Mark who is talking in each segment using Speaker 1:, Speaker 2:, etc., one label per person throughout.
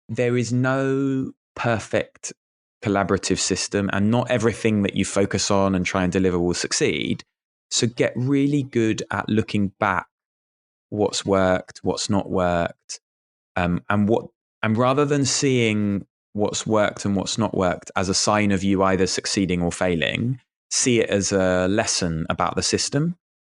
Speaker 1: there is no perfect collaborative system, and not everything that you focus on and try and deliver will succeed. So get really good at looking back what's worked, what's not worked, and rather than seeing what's worked and what's not worked as a sign of you either succeeding or failing, see it as a lesson about the system.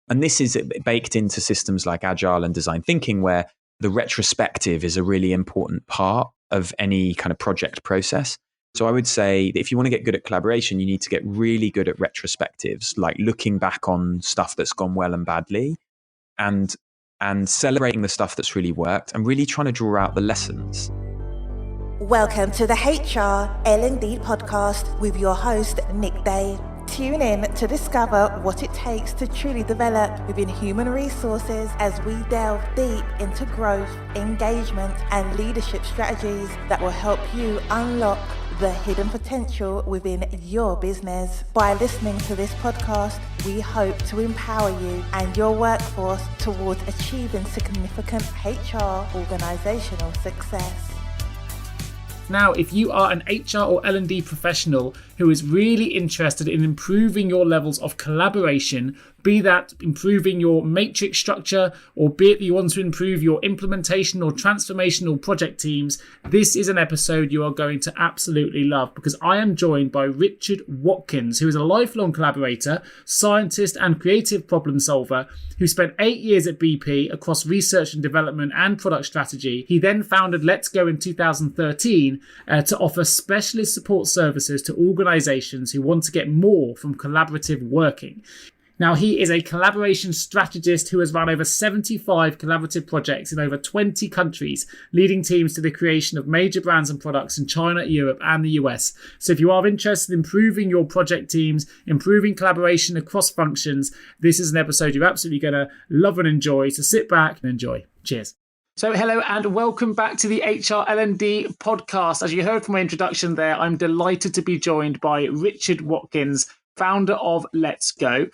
Speaker 1: And this is baked into systems like Agile and design thinking, where the retrospective is a really important part of any kind of project process. So I would say that if you want to get good at collaboration, you need to get really good at retrospectives, like looking back on stuff that's gone well and badly, and celebrating the stuff that's really worked, and really trying to draw out the lessons.
Speaker 2: Welcome to the HR L&D podcast with your host, Nick Day. Tune in to discover what it takes to truly develop within human resources as we delve deep into growth, engagement, and leadership strategies that will help you unlock the hidden potential within your business. By listening to this podcast, we hope to empower you and your workforce towards achieving significant HR organizational success.
Speaker 3: Now, if you are an HR or L&D professional who is really interested in improving your levels of collaboration, be that improving your matrix structure, or be it that you want to improve your implementation or transformational project teams, this is an episode you are going to absolutely love, because I am joined by Richard Watkins, who is a lifelong collaborator, scientist and creative problem solver who spent 8 years at BP across research and development and product strategy. He then founded Let's Go in 2013 to offer specialist support services to organizations who want to get more from collaborative working. Now, he is a collaboration strategist who has run over 75 collaborative projects in over 20 countries, leading teams to the creation of major brands and products in China, Europe, and the US. So if you are interested in improving your project teams, improving collaboration across functions, this is an episode you're absolutely going to love and enjoy. So sit back and enjoy. Cheers. So hello and welcome back to the HR L&D podcast. As you heard from my introduction there, I'm delighted to be joined by Richard Watkins, founder of Let's Go.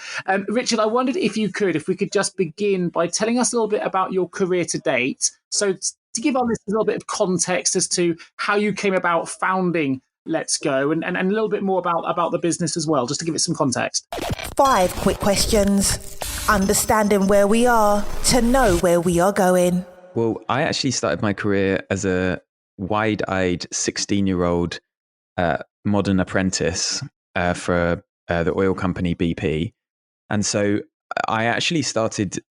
Speaker 3: Richard, I wondered if we could just begin by telling us a little bit about your career to date. So to give our listeners a little bit of context as to how you came about founding Let's Go, and a little bit more about the business as well, just to give it some context.
Speaker 2: 5 quick questions. Understanding where we are to know where we are going.
Speaker 1: Well, I actually started my career as a wide-eyed 16-year-old modern apprentice for the oil company BP. And so I actually started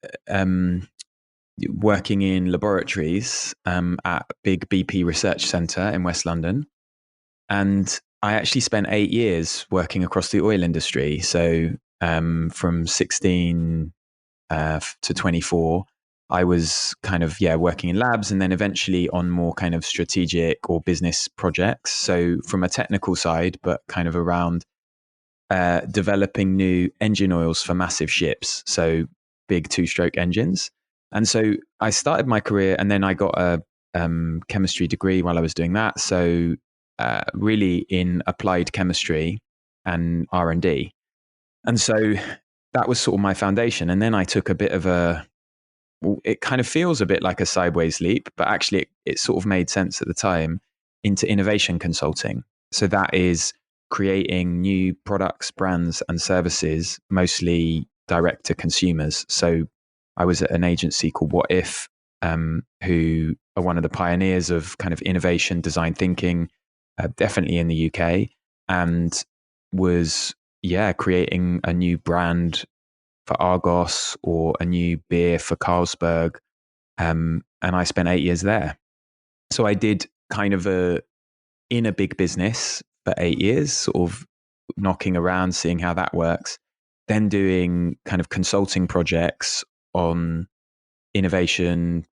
Speaker 1: working in laboratories at big BP research centre in West London. And I actually spent 8 years working across the oil industry. So from 16 to 24, I was kind of, working in labs, and then eventually on more kind of strategic or business projects. So from a technical side, but kind of around developing new engine oils for massive ships, so big 2-stroke engines. And so I started my career, and then I got a chemistry degree while I was doing that. So really in applied chemistry and R&D. And so that was sort of my foundation. And then I took a bit of it kind of feels a bit like a sideways leap, but actually it sort of made sense at the time, into innovation consulting. So that is creating new products, brands, and services, mostly direct to consumers. So I was at an agency called What If, who are one of the pioneers of kind of innovation, design thinking, definitely in the UK, and was, creating a new brand for Argos or a new beer for Carlsberg. And I spent 8 years there. So I did kind of in a big business for 8 years, sort of knocking around, seeing how that works, then doing kind of consulting projects on innovation,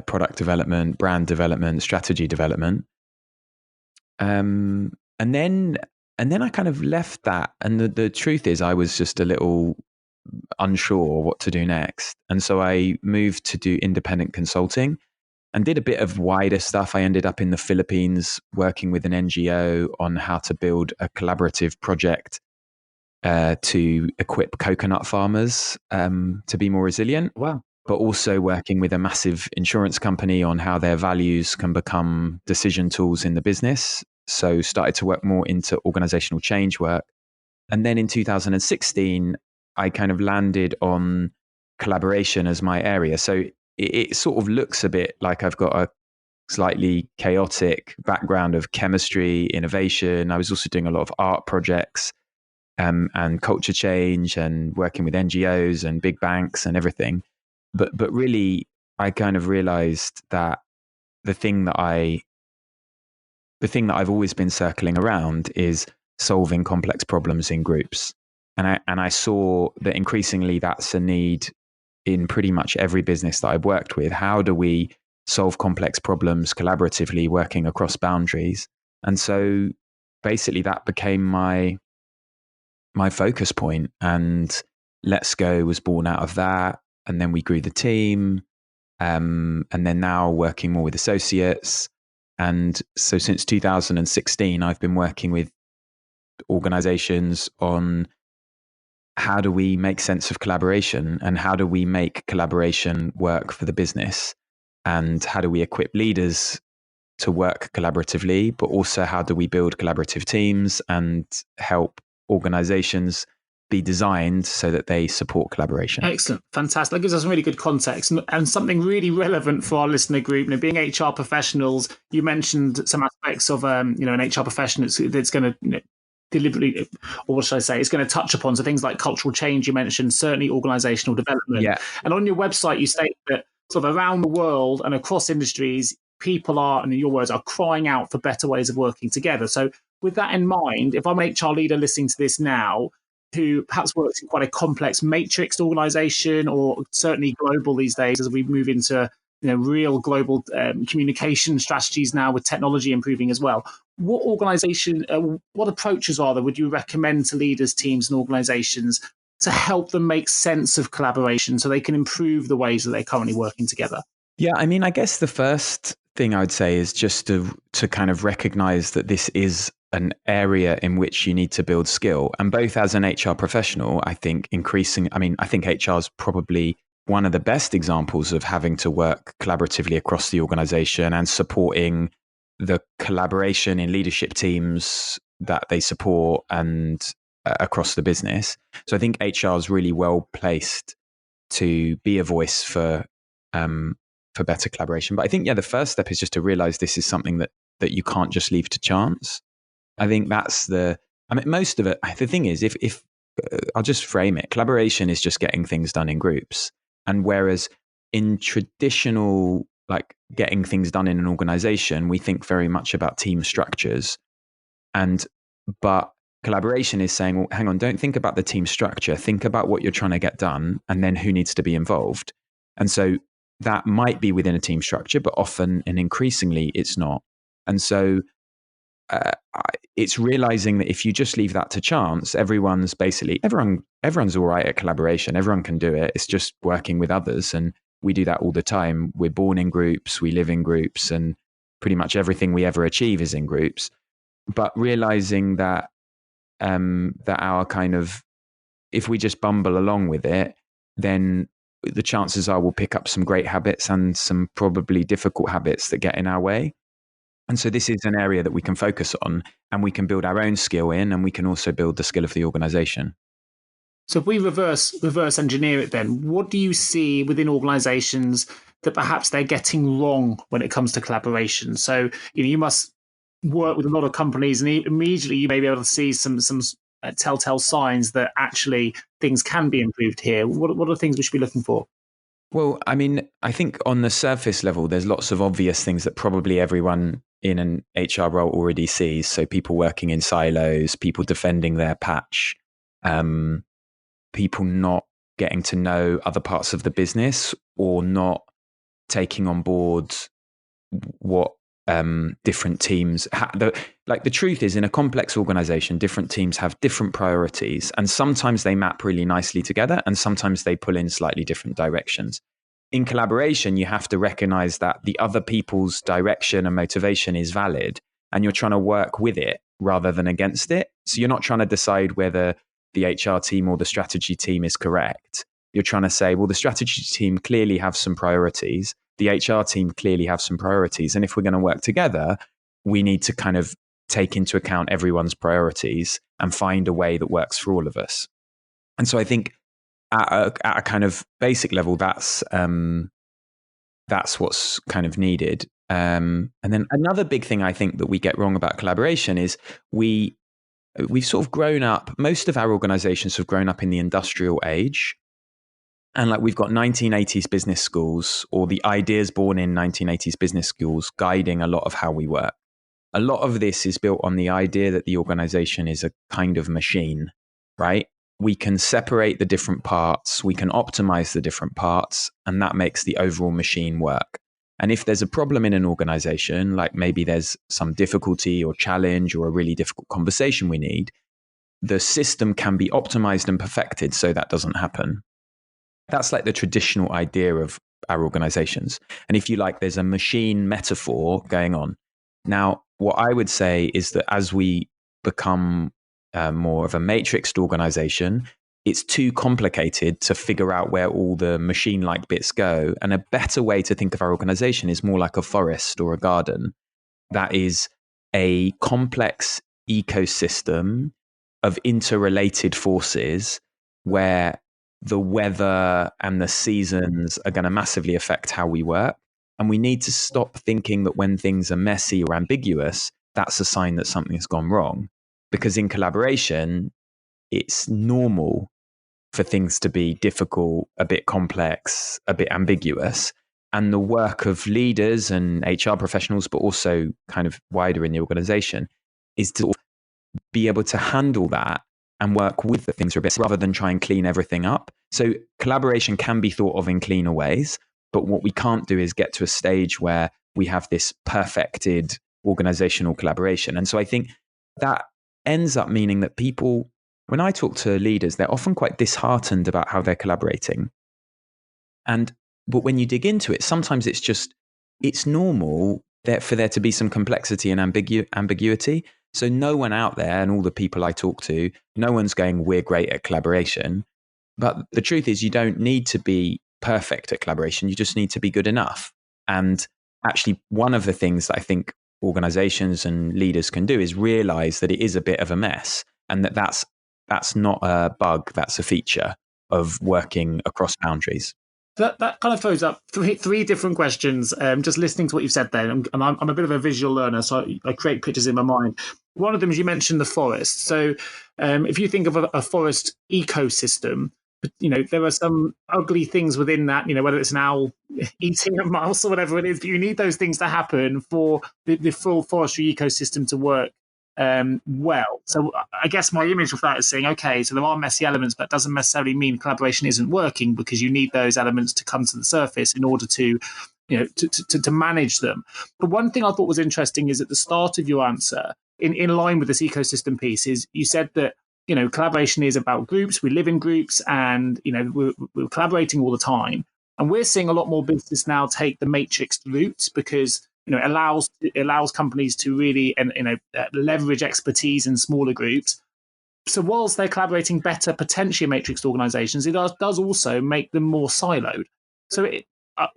Speaker 1: product development, brand development, strategy development. And then I kind of left that. And the truth is, I was just a little unsure what to do next. And so I moved to do independent consulting and did a bit of wider stuff. I ended up in the Philippines working with an NGO on how to build a collaborative project to equip coconut farmers to be more resilient.
Speaker 3: Wow.
Speaker 1: but also working with a massive insurance company on how their values can become decision tools in the business. So started to work more into organizational change work. And then in 2016, I kind of landed on collaboration as my area. So it sort of looks a bit like I've got a slightly chaotic background of chemistry, innovation. I was also doing a lot of art projects and culture change and working with NGOs and big banks and everything. But really, I kind of realized that the thing that I've always been circling around is solving complex problems in groups. And I saw that increasingly that's a need in pretty much every business that I've worked with. How do we solve complex problems collaboratively, working across boundaries? And so basically that became my focus point, and Let's Go was born out of that. And then we grew the team, and then now working more with associates. And so since 2016, I've been working with organizations on how do we make sense of collaboration, and how do we make collaboration work for the business, and how do we equip leaders to work collaboratively, but also how do we build collaborative teams and help organizations be designed so that they support collaboration.
Speaker 3: Excellent. Fantastic. That gives us some really good context and something really relevant for our listener group. Being HR professionals, you mentioned some aspects of an HR professional that's going to deliberately, or what should I say, it's going to touch upon. So things like cultural change, you mentioned, certainly organizational development.
Speaker 1: Yeah.
Speaker 3: And on your website, you state that sort of around the world and across industries, people are, and in your words, are crying out for better ways of working together. So with that in mind, if I'm an HR leader listening to this now, who perhaps works in quite a complex matrixed organization, or certainly global these days as we move into real global communication strategies now with technology improving as well. What what approaches would you recommend to leaders, teams and organizations to help them make sense of collaboration so they can improve the ways that they're currently working together?
Speaker 1: Yeah, I mean, I guess the first thing I would say is just to kind of recognize that this is an area in which you need to build skill. And both as an HR professional, I think I think HR is probably one of the best examples of having to work collaboratively across the organization and supporting the collaboration in leadership teams that they support and across the business. So I think HR is really well placed to be a voice for better collaboration. But I think, the first step is just to realize this is something that you can't just leave to chance. I think that's most of it. The thing is, if I'll just frame it, collaboration is just getting things done in groups. And whereas in traditional, like getting things done in an organization, we think very much about team structures. But collaboration is saying, well, hang on, don't think about the team structure. Think about what you're trying to get done and then who needs to be involved. And so that might be within a team structure, but often and increasingly it's not. And so it's realizing that if you just leave that to chance, everyone's all right at collaboration. Everyone can do it. It's just working with others. And we do that all the time. We're born in groups, we live in groups, and pretty much everything we ever achieve is in groups. But realizing that our kind of, if we just bumble along with it, then the chances are we'll pick up some great habits and some probably difficult habits that get in our way. And so this is an area that we can focus on, and we can build our own skill in, and we can also build the skill of the organization.
Speaker 3: So if we reverse engineer it then, what do you see within organizations that perhaps they're getting wrong when it comes to collaboration? So you must work with a lot of companies, and immediately you may be able to see some telltale signs that actually things can be improved here. What are the things we should be looking for?
Speaker 1: Well, I mean, I think on the surface level, there's lots of obvious things that probably everyone in an HR role already sees. So people working in silos, people defending their patch, people not getting to know other parts of the business, or not taking on board what different teams the truth is, in a complex organization, different teams have different priorities, and sometimes they map really nicely together and sometimes they pull in slightly different directions. In collaboration, you have to recognize that the other people's direction and motivation is valid, and you're trying to work with it rather than against it. So you're not trying to decide whether the HR team or the strategy team is correct. you're trying to say, well, the strategy team clearly have some priorities. The HR team clearly have some priorities. And if we're going to work together, we need to kind of take into account everyone's priorities and find a way that works for all of us. And so I think at a kind of basic level, that's what's kind of needed. And then another big thing I think that we get wrong about collaboration is we've sort of grown up, most of our organizations have grown up in the industrial age. And like we've got 1980s business schools, or the ideas born in 1980s business schools, guiding a lot of how we work. A lot of this is built on the idea that the organization is a kind of machine, right? We can separate the different parts, we can optimize the different parts, and that makes the overall machine work. And if there's a problem in an organization, like maybe there's some difficulty or challenge or a really difficult conversation we need, the system can be optimized and perfected so that doesn't happen. That's like the traditional idea of our organizations. And if you like, there's a machine metaphor going on. Now, what I would say is that as we become more of a matrixed organization, it's too complicated to figure out where all the machine-like bits go. And a better way to think of our organization is more like a forest or a garden. That is a complex ecosystem of interrelated forces where the weather and the seasons are going to massively affect how we work. And we need to stop thinking that when things are messy or ambiguous, that's a sign that something's gone wrong. Because in collaboration, it's normal for things to be difficult, a bit complex, a bit ambiguous. And the work of leaders and HR professionals, but also kind of wider in the organization, is to be able to handle that and work with the things a bit rather than try and clean everything up. So collaboration can be thought of in cleaner ways, but what we can't do is get to a stage where we have this perfected organizational collaboration. And so I think that ends up meaning that people, when I talk to leaders, they're often quite disheartened about how they're collaborating. But when you dig into it, sometimes it's normal for there to be some complexity and ambiguity. So no one out there, and all the people I talk to, no one's going, we're great at collaboration. But the truth is, you don't need to be perfect at collaboration. You just need to be good enough. And actually, one of the things that I think organizations and leaders can do is realize that it is a bit of a mess, and that's not a bug, that's a feature of working across boundaries.
Speaker 3: That kind of throws up three different questions. Just listening to what you've said there, and I'm a bit of a visual learner, so I create pictures in my mind. One of them is you mentioned the forest. So if you think of a forest ecosystem, there are some ugly things within that, whether it's an owl eating a mouse or whatever it is, but you need those things to happen for the full forestry ecosystem to work well. So I guess my image of that is saying, okay, so there are messy elements, but that doesn't necessarily mean collaboration isn't working, because you need those elements to come to the surface in order to manage them. But one thing I thought was interesting is at the start of your answer, in line with this ecosystem piece, is you said that collaboration is about groups. We live in groups, and we're collaborating all the time. And we're seeing a lot more business now take the matrix route, because it allows companies to really leverage expertise in smaller groups. So whilst they're collaborating better, potentially matrixed organizations, it does also make them more siloed. So are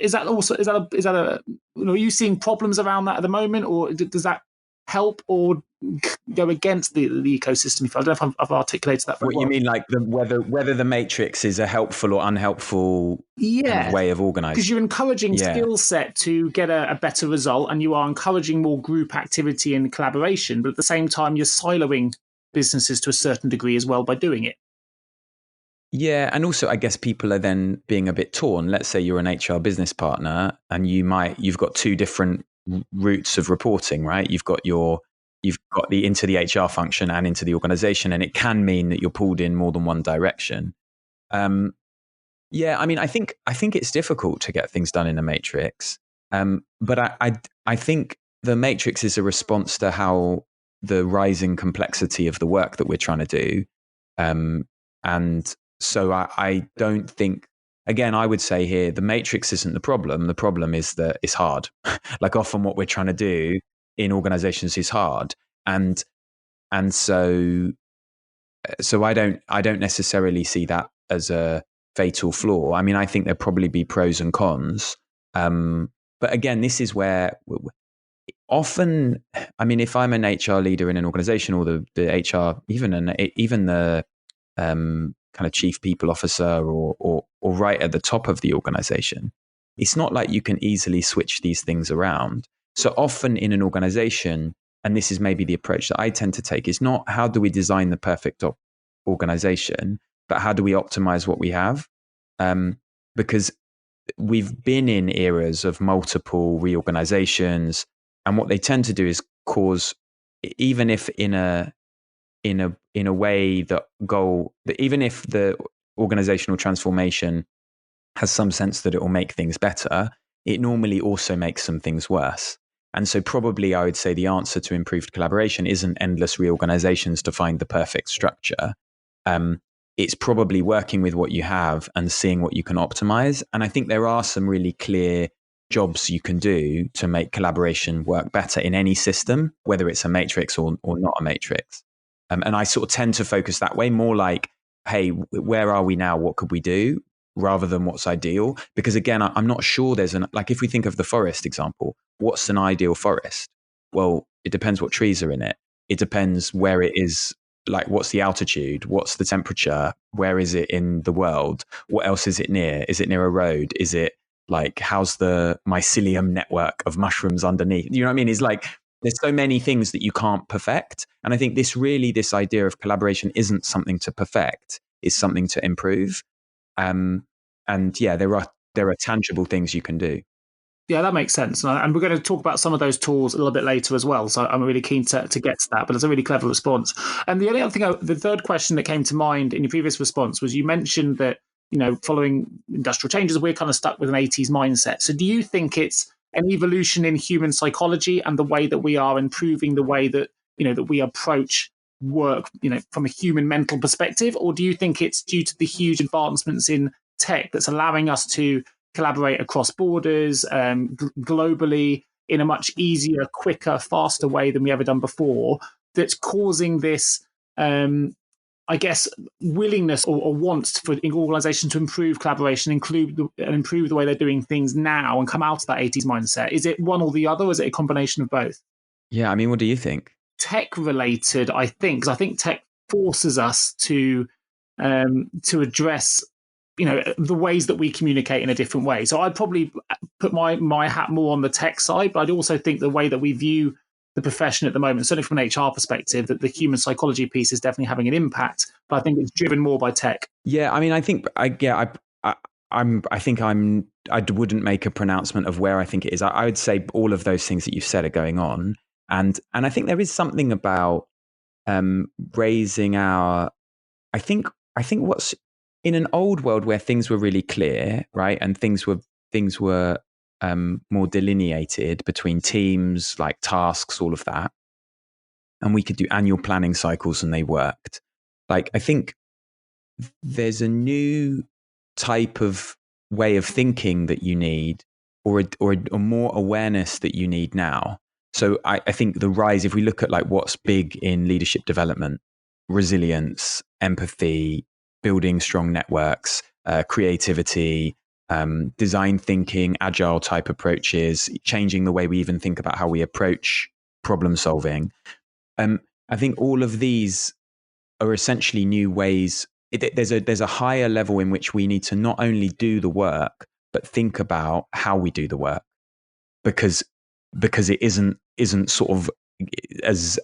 Speaker 3: you seeing problems around that at the moment, or does that help or go against the ecosystem? I don't know if I've articulated that very well.
Speaker 1: You mean like whether the matrix is a helpful or unhelpful kind of way of organizing?
Speaker 3: Because you're encouraging skill set to get a better result, and you are encouraging more group activity and collaboration, but at the same time you're siloing businesses to a certain degree as well by doing it.
Speaker 1: Yeah, and also I guess people are then being a bit torn. Let's say you're an HR business partner and you've got two different routes of reporting, right? You've got into the HR function and into the organization, and it can mean that you're pulled in more than one direction. I mean, I think it's difficult to get things done in a matrix, but I think the matrix is a response to how the rising complexity of the work that we're trying to do, and so I don't think. Again, I would say here, the matrix isn't the problem. The problem is that it's hard. Like often what we're trying to do in organizations is hard. And so I don't necessarily see that as a fatal flaw. I mean, I think there'll probably be pros and cons. But again, this is where often, I mean, if I'm an HR leader in an organization, or the HR, even the kind of chief people officer, or right at the top of the organization, it's not like you can easily switch these things around. So often in an organization, and this is maybe the approach that I tend to take, is not how do we design the perfect organization, but how do we optimize what we have? Because we've been in eras of multiple reorganizations, and what they tend to do is cause, even if in a way that even if the organizational transformation has some sense that it will make things better, it normally also makes some things worse. And so probably I would say the answer to improved collaboration isn't endless reorganizations to find the perfect structure. It's probably working with what you have and seeing what you can optimize. And I think there are some really clear jobs you can do to make collaboration work better in any system, whether it's a matrix or not a matrix. And I sort of tend to focus that way, more like, hey, where are we now? What could we do? Rather than what's ideal. Because again, I'm not sure like if we think of the forest example, what's an ideal forest? Well, it depends what trees are in it. It depends where it is, like what's the altitude? What's the temperature? Where is it in the world? What else is it near? Is it near a road? Is it like, how's the mycelium network of mushrooms underneath? You know what I mean? It's like, there's so many things that you can't perfect. And I think this idea of collaboration isn't something to perfect, it's something to improve. And yeah, there are tangible things you can do.
Speaker 3: Yeah, that makes sense. And we're going to talk about some of those tools a little bit later as well. So I'm really keen to get to that, but it's a really clever response. And the only other thing, the third question that came to mind in your previous response was, you mentioned that, following industrial changes, we're kind of stuck with an 80s mindset. So do you think it's an evolution in human psychology and the way that we are improving the way that, that we approach work, from a human mental perspective? Or do you think it's due to the huge advancements in tech that's allowing us to collaborate across borders, globally, in a much easier, quicker, faster way than we ever done before, that's causing this, I guess, willingness or want for organizations to improve collaboration, and improve the way they're doing things now and come out of that 80s mindset? Is it one or the other, or is it a combination of both?
Speaker 1: Yeah, I mean, what do you think?
Speaker 3: Tech related, I think, because I think tech forces us to address the ways that we communicate in a different way. So I'd probably put my hat more on the tech side, but I'd also think the way that we view the profession at the moment, certainly from an HR perspective, that the human psychology piece is definitely having an impact, but I think it's driven more by tech.
Speaker 1: Yeah, I mean, I think I wouldn't make a pronouncement of where I think it is. I would say all of those things that you've said are going on. And I think there is something about raising our, I think what's in an old world where things were really clear, right? And things were more delineated between teams, like tasks, all of that. And we could do annual planning cycles and they worked. Like, I think there's a new type of way of thinking that you need, or a more awareness that you need now. So I think the rise, if we look at like what's big in leadership development, resilience, empathy, building strong networks, creativity, design thinking, agile type approaches, changing the way we even think about how we approach problem solving. I think all of these are essentially new ways. There's a higher level in which we need to not only do the work, but think about how we do the work, because it isn't sort of as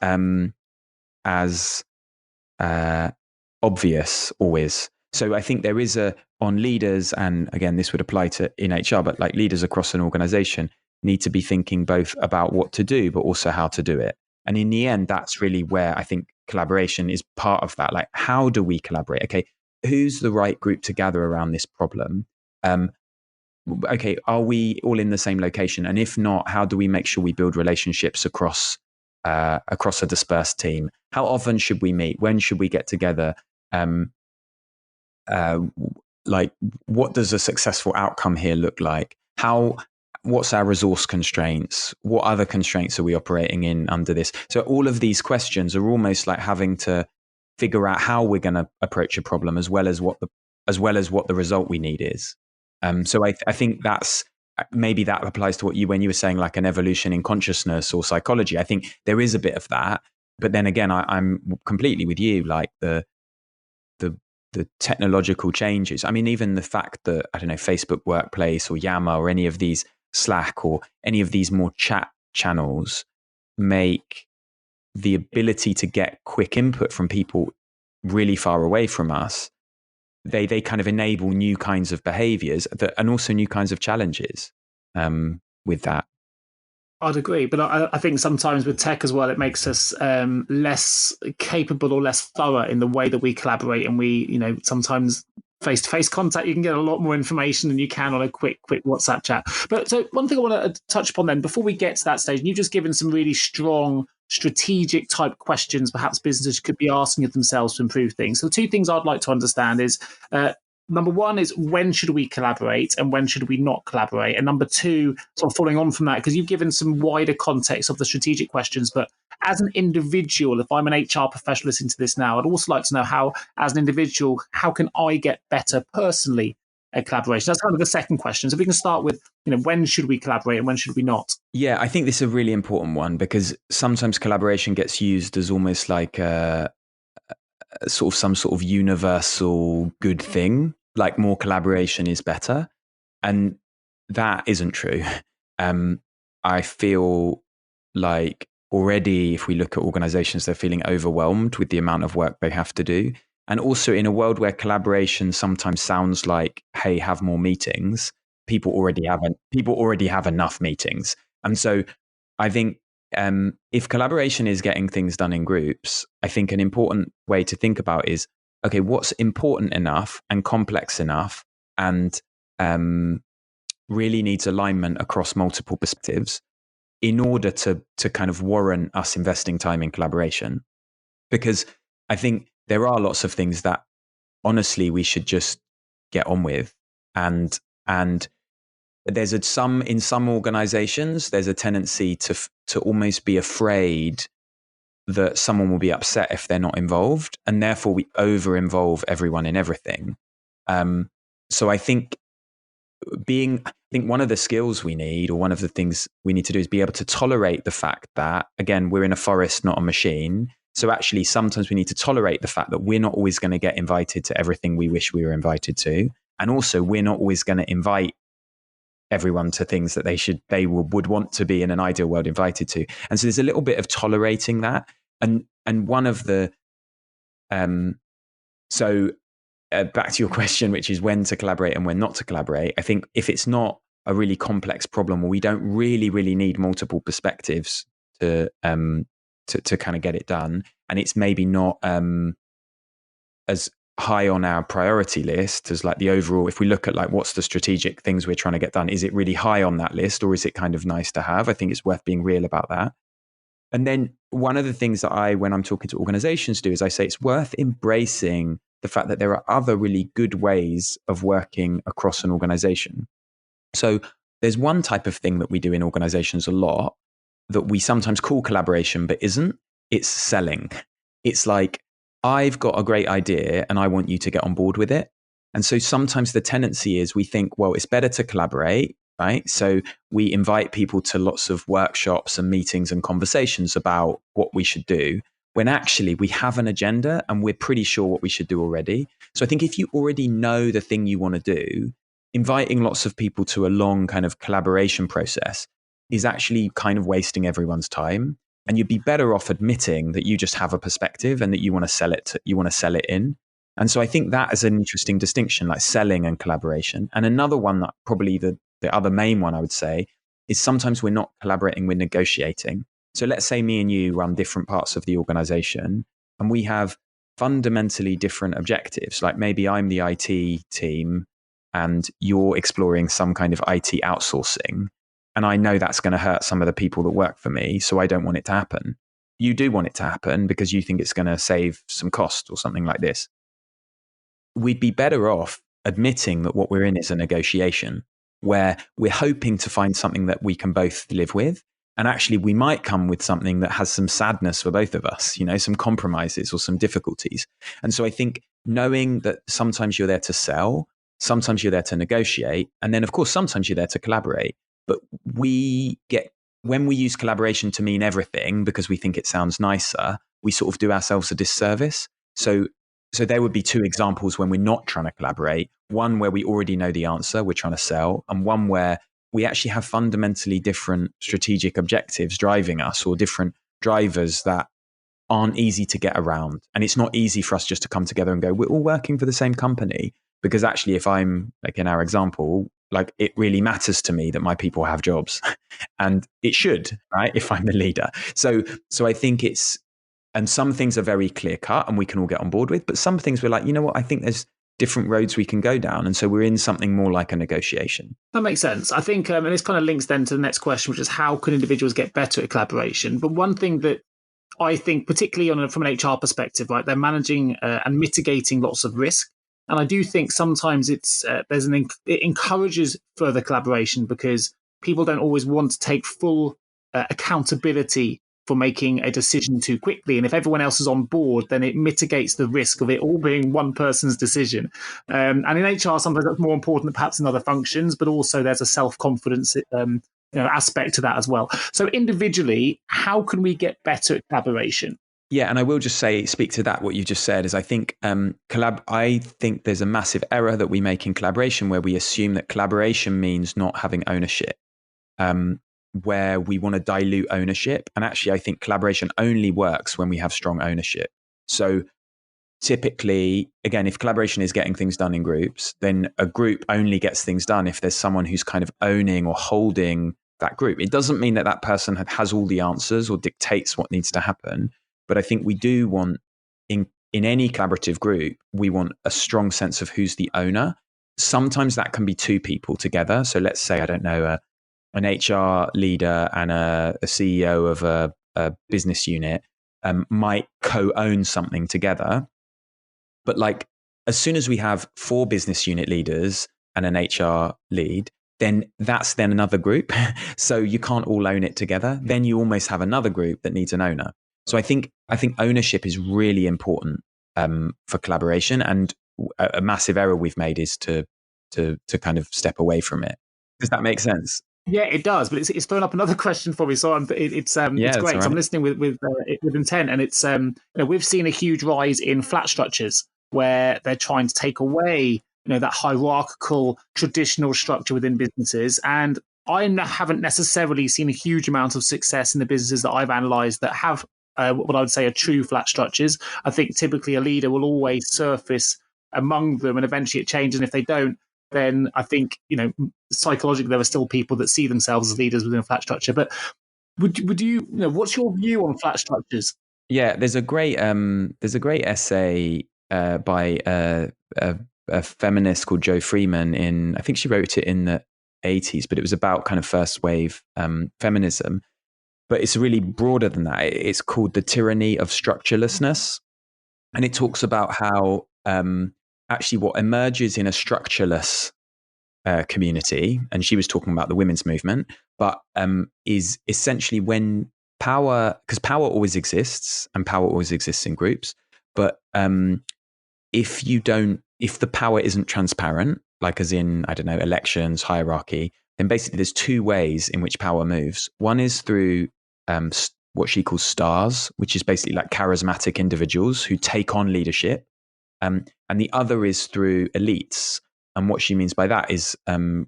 Speaker 1: obvious always. So I think there is on leaders, and again, this would apply to in HR, but like leaders across an organization need to be thinking both about what to do, but also how to do it. And in the end, that's really where I think collaboration is part of that. Like, how do we collaborate? Okay, who's the right group to gather around this problem? Okay, are we all in the same location? And if not, how do we make sure we build relationships across a dispersed team? How often should we meet? When should we get together? Like, what does a successful outcome here look like? What's our resource constraints? What other constraints are we operating in under this? So all of these questions are almost like having to figure out how we're going to approach a problem, as well as what as well as what the result we need is. So I think that's maybe that applies to when you were saying like an evolution in consciousness or psychology. I think there is a bit of that, but then again, I'm completely with you. Like the technological changes. I mean, even the fact that, I don't know, Facebook Workplace or Yammer or any of these, Slack or any of these more chat channels, make the ability to get quick input from people really far away from us. They kind of enable new kinds of behaviors and also new kinds of challenges with that.
Speaker 3: I'd agree, but I think sometimes with tech as well, it makes us less capable or less thorough in the way that we collaborate, and we, sometimes face-to-face contact, you can get a lot more information than you can on a quick WhatsApp chat. But so one thing I want to touch upon then, before we get to that stage, and you've just given some really strong strategic type questions perhaps businesses could be asking of themselves to improve things. So the two things I'd like to understand is, number one is, when should we collaborate and when should we not collaborate? And number two, sort of following on from that, because you've given some wider context of the strategic questions, but as an individual, if I'm an HR professional listening to this now, I'd also like to know how, as an individual, how can I get better personally at collaboration? That's kind of the second question. So if we can start with, when should we collaborate and when should we not?
Speaker 1: Yeah, I think this is a really important one, because sometimes collaboration gets used as almost like some sort of universal good thing, like more collaboration is better. And that isn't true. I feel like already, if we look at organizations, they're feeling overwhelmed with the amount of work they have to do. And also in a world where collaboration sometimes sounds like, hey, have more meetings, people already have enough meetings. And so I think if collaboration is getting things done in groups, I think an important way to think about is, okay, what's important enough and complex enough and really needs alignment across multiple perspectives in order to kind of warrant us investing time in collaboration. Because I think there are lots of things that honestly we should just get on with. And there's in some organizations, there's a tendency to almost be afraid that someone will be upset if they're not involved, and therefore we over involve everyone in everything. So I think one of the skills we need, or one of the things we need to do, is be able to tolerate the fact that, again, we're in a forest, not a machine. So actually, sometimes we need to tolerate the fact that we're not always going to get invited to everything we wish we were invited to. And also, we're not always going to invite everyone to things that they would want to be in an ideal world invited to. And so there's a little bit of tolerating that. And one of the, back to your question, which is when to collaborate and when not to collaborate. I think if it's not a really complex problem, or we don't really, really need multiple perspectives to kind of get it done, and it's maybe not as high on our priority list as like the overall, if we look at like what's the strategic things we're trying to get done, is it really high on that list, or is it kind of nice to have? I think it's worth being real about that. And then one of the things that when I'm talking to organizations do, is I say it's worth embracing the fact that there are other really good ways of working across an organization. So there's one type of thing that we do in organizations a lot that we sometimes call collaboration, but isn't. It's selling. It's like, I've got a great idea and I want you to get on board with it. And so sometimes the tendency is we think, well, it's better to collaborate, right? So we invite people to lots of workshops and meetings and conversations about what we should do, when actually we have an agenda and we're pretty sure what we should do already. So I think if you already know the thing you want to do, inviting lots of people to a long kind of collaboration process is actually kind of wasting everyone's time. And you'd be better off admitting that you just have a perspective and that you want to sell it in. And so I think that is an interesting distinction, like selling and collaboration. And another one that probably the other main one I would say is sometimes we're not collaborating, we're negotiating. So let's say me and you run different parts of the organization and we have fundamentally different objectives. Like maybe I'm the IT team and you're exploring some kind of IT outsourcing. And I know that's going to hurt some of the people that work for me, so I don't want it to happen. You do want it to happen because you think it's going to save some cost or something like this. We'd be better off admitting that what we're in is a negotiation where we're hoping to find something that we can both live with. And actually, we might come with something that has some sadness for both of us, some compromises or some difficulties. And so I think knowing that sometimes you're there to sell, sometimes you're there to negotiate, and then, of course, sometimes you're there to collaborate. But when we use collaboration to mean everything because we think it sounds nicer, we sort of do ourselves a disservice. So there would be two examples when we're not trying to collaborate. One where we already know the answer, we're trying to sell, and one where we actually have fundamentally different strategic objectives driving us, or different drivers that aren't easy to get around. And it's not easy for us just to come together and go, we're all working for the same company. Because actually, if I'm like in our example, like it really matters to me that my people have jobs and it should, right? If I'm the leader. So I think and some things are very clear cut and we can all get on board with, but some things we're like, you know what, I think there's different roads we can go down. And so we're in something more like a negotiation.
Speaker 3: That makes sense. I think, and this kind of links then to the next question, which is how can individuals get better at collaboration? But one thing that I think, particularly from an HR perspective, right, they're managing and mitigating lots of risk. And I do think sometimes it encourages further collaboration because people don't always want to take full accountability for making a decision too quickly. And if everyone else is on board, then it mitigates the risk of it all being one person's decision. And in HR, sometimes that's more important perhaps in other functions, but also there's a self-confidence aspect to that as well. So individually, how can we get better at collaboration?
Speaker 1: Yeah, and I will just speak to that. What you just said is, I think I think there's a massive error that we make in collaboration where we assume that collaboration means not having ownership, where we want to dilute ownership. And actually, I think collaboration only works when we have strong ownership. So typically, again, if collaboration is getting things done in groups, then a group only gets things done if there's someone who's kind of owning or holding that group. It doesn't mean that that person has all the answers or dictates what needs to happen. But I think we do want, in any collaborative group, we want a strong sense of who's the owner. Sometimes that can be two people together. So let's say, I don't know, an HR leader and a CEO of a business unit might co-own something together. But like, as soon as we have 4 business unit leaders and an HR lead, then that's then another group. So you can't all own it together. Then you almost have another group that needs an owner. So I think ownership is really important for collaboration, and a massive error we've made is to kind of step away from it. Does that make sense?
Speaker 3: Yeah, it does, but it's thrown up another question for me. So it's great.
Speaker 1: Right.
Speaker 3: So I'm listening with intent, and it's we've seen a huge rise in flat structures where they're trying to take away that hierarchical traditional structure within businesses. And I haven't necessarily seen a huge amount of success in the businesses that I've analysed that have what I would say are true flat structures. I think typically a leader will always surface among them, and eventually it changes. And if they don't, then I think psychologically there are still people that see themselves as leaders within a flat structure. But would you what's your view on flat structures?
Speaker 1: Yeah, there's a great essay by a feminist called Jo Freeman I think she wrote it in the 80s, but it was about kind of first wave feminism. But it's really broader than that. It's called The Tyranny of Structurelessness. And it talks about how actually what emerges in a structureless community, and she was talking about the women's movement, but is essentially when power, because power always exists and power always exists in groups. But if the power isn't transparent, like as in, I don't know, elections, hierarchy, then basically there's 2 ways in which power moves. One is through what she calls stars, which is basically like charismatic individuals who take on leadership. And the other is through elites. And what she means by that is kind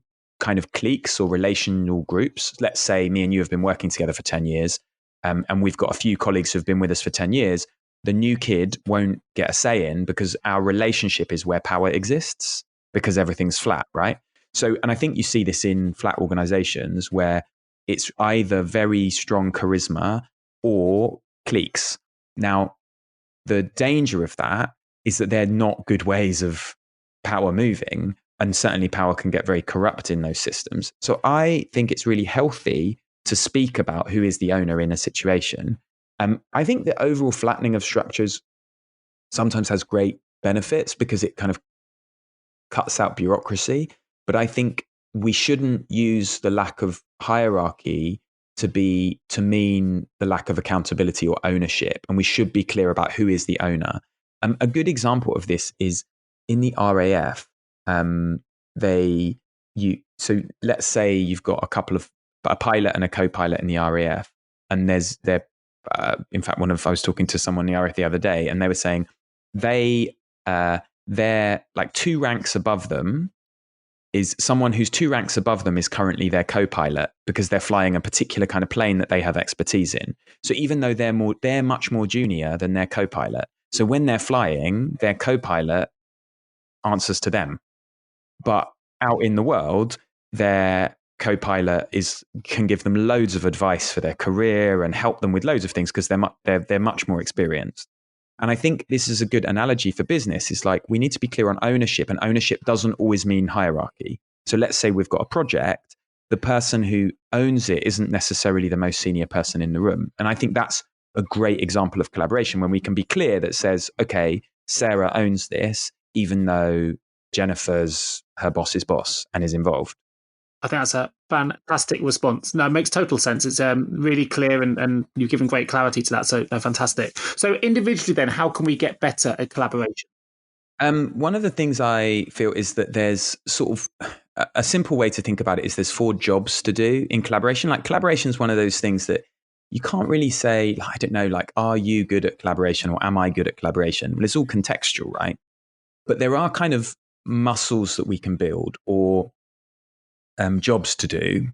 Speaker 1: of cliques or relational groups. Let's say me and you have been working together for 10 years, and we've got a few colleagues who've been with us for 10 years. The new kid won't get a say in because our relationship is where power exists, because everything's flat, right? So, and I think you see this in flat organizations where it's either very strong charisma or cliques. Now, the danger of that is that they're not good ways of power moving, and certainly power can get very corrupt in those systems. So I think it's really healthy to speak about who is the owner in a situation. I think the overall flattening of structures sometimes has great benefits because it kind of cuts out bureaucracy. But I think we shouldn't use the lack of hierarchy to mean the lack of accountability or ownership, and we should be clear about who is the owner. A good example of this is in the RAF. So let's say you've got a pilot and a co-pilot in the RAF, and in fact, I was talking to someone in the RAF the other day, and they were saying they're like 2 ranks above them is someone who's 2 ranks above them is currently their co-pilot, because they're flying a particular kind of plane that they have expertise in. So even though they're much more junior than their co-pilot, so when they're flying, their co-pilot answers to them. But out in the world, their co-pilot can give them loads of advice for their career and help them with loads of things, because they're much more experienced. And I think this is a good analogy for business. It's like we need to be clear on ownership, and ownership doesn't always mean hierarchy. So let's say we've got a project, the person who owns it isn't necessarily the most senior person in the room. And I think that's a great example of collaboration, when we can be clear that says, okay, Sarah owns this, even though Jennifer's her boss's boss and is involved.
Speaker 3: I think that's a fantastic response. No, it makes total sense. It's really clear, and you've given great clarity to that. So fantastic. So individually then, how can we get better at collaboration?
Speaker 1: One of the things I feel is that there's sort of a simple way to think about it is there's 4 jobs to do in collaboration. Like collaboration is one of those things that you can't really say, I don't know, like, are you good at collaboration or am I good at collaboration? Well, it's all contextual, right? But there are kind of muscles that we can build, or jobs to do,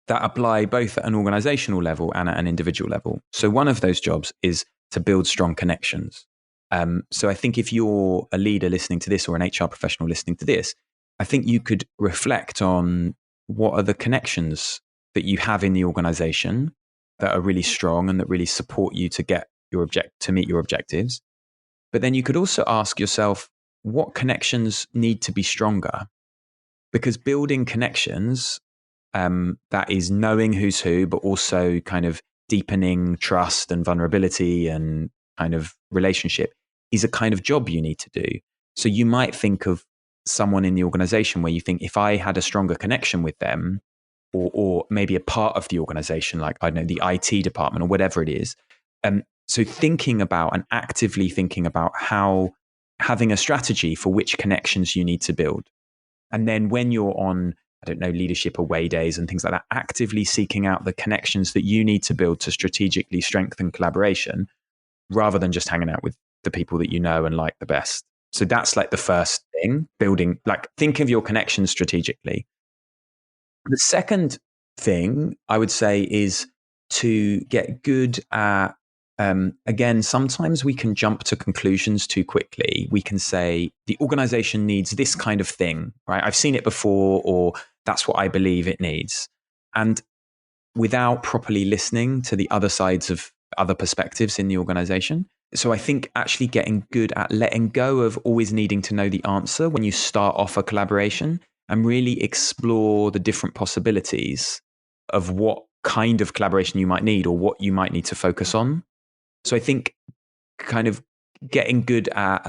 Speaker 1: that apply both at an organizational level and at an individual level. So one of those jobs is to build strong connections. So I think if you're a leader listening to this, or an HR professional listening to this, I think you could reflect on what are the connections that you have in the organization that are really strong and that really support you to meet your objectives. But then you could also ask yourself, what connections need to be stronger? Because building connections, that is knowing who's who, but also kind of deepening trust and vulnerability and kind of relationship, is a kind of job you need to do. So you might think of someone in the organization where you think, if I had a stronger connection with them, or maybe a part of the organization, like, I don't know, the IT department or whatever it is. So thinking about and actively thinking about having a strategy for which connections you need to build. And then when you're on, I don't know, leadership away days and things like that, actively seeking out the connections that you need to build to strategically strengthen collaboration, rather than just hanging out with the people that you know and like the best. So that's like the first thing, building, like, think of your connections strategically. The second thing I would say is to get good at, again, sometimes we can jump to conclusions too quickly. We can say the organization needs this kind of thing, right? I've seen it before, or that's what I believe it needs. And without properly listening to the other sides of other perspectives in the organization. So I think actually getting good at letting go of always needing to know the answer when you start off a collaboration, and really explore the different possibilities of what kind of collaboration you might need, or what you might need to focus on. So I think kind of getting good at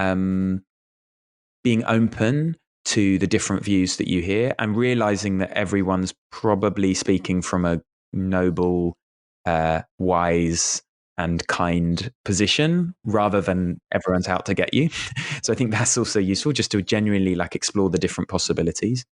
Speaker 1: being open to the different views that you hear, and realizing that everyone's probably speaking from a noble, wise and kind position, rather than everyone's out to get you. So I think that's also useful, just to genuinely like explore the different possibilities.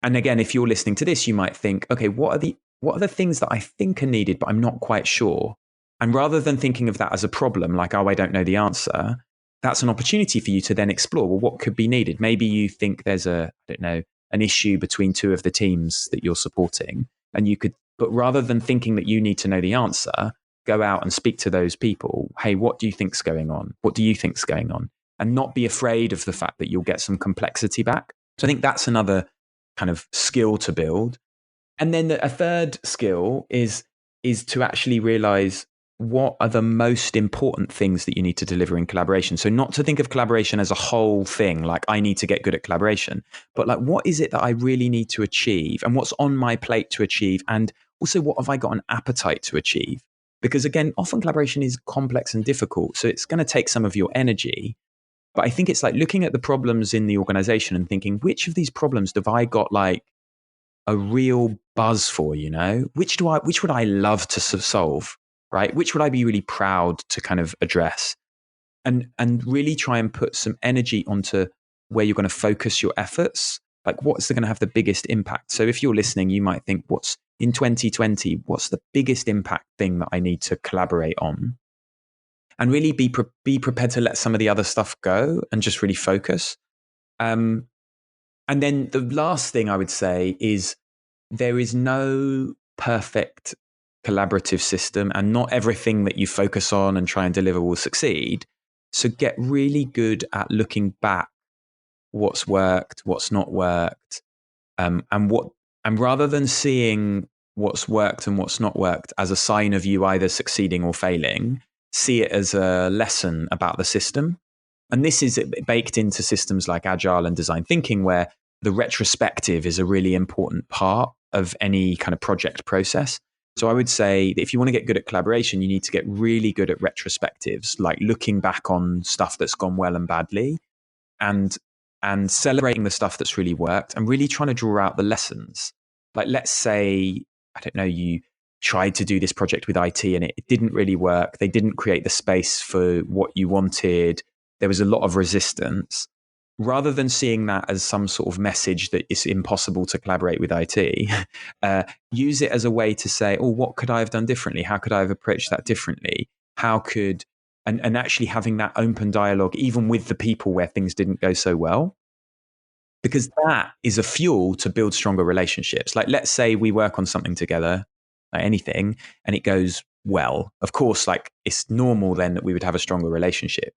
Speaker 1: And again, if you're listening to this, you might think, okay, what are the things that I think are needed, but I'm not quite sure? And rather than thinking of that as a problem, like, oh, I don't know the answer, that's an opportunity for you to then explore, well, what could be needed? Maybe you think there's an issue between 2 of the teams that you're supporting, and but rather than thinking that you need to know the answer, go out and speak to those people. Hey, what do you think's going on? What do you think's going on? And not be afraid of the fact that you'll get some complexity back. So I think that's another kind of skill to build. And then a third skill is to actually realize what are the most important things that you need to deliver in collaboration. So not to think of collaboration as a whole thing, like I need to get good at collaboration, but like, what is it that I really need to achieve, and what's on my plate to achieve? And also, what have I got an appetite to achieve? Because again, often collaboration is complex and difficult. So it's going to take some of your energy. But I think it's like looking at the problems in the organization and thinking, which of these problems have I got like a real buzz for, which would I love to solve, right? Which would I be really proud to kind of address, and really try and put some energy onto where you're going to focus your efforts. Like, what's going to have the biggest impact? So if you're listening, you might think, what's in 2020, what's the biggest impact thing that I need to collaborate on? And really be prepared to let some of the other stuff go and just really focus. And then the last thing I would say is there is no perfect collaborative system, and not everything that you focus on and try and deliver will succeed. So get really good at looking back what's worked, what's not worked, and rather than seeing what's worked and what's not worked as a sign of you either succeeding or failing, see it as a lesson about the system. And this is baked into systems like Agile and design thinking, where the retrospective is a really important part of any kind of project process. So I would say that if you want to get good at collaboration, you need to get really good at retrospectives, like looking back on stuff that's gone well and badly, and celebrating the stuff that's really worked, and really trying to draw out the lessons. Like, let's say, I don't know, you tried to do this project with IT and it didn't really work. They didn't create the space for what you wanted. There was a lot of resistance. Rather than seeing that as some sort of message that it's impossible to collaborate with IT, use it as a way to say, oh, what could I have done differently? How could I have approached that differently? And actually having that open dialogue, even with the people where things didn't go so well, because that is a fuel to build stronger relationships. Like, let's say we work on something together, like anything, and it goes well. Of course, like, it's normal then that we would have a stronger relationship.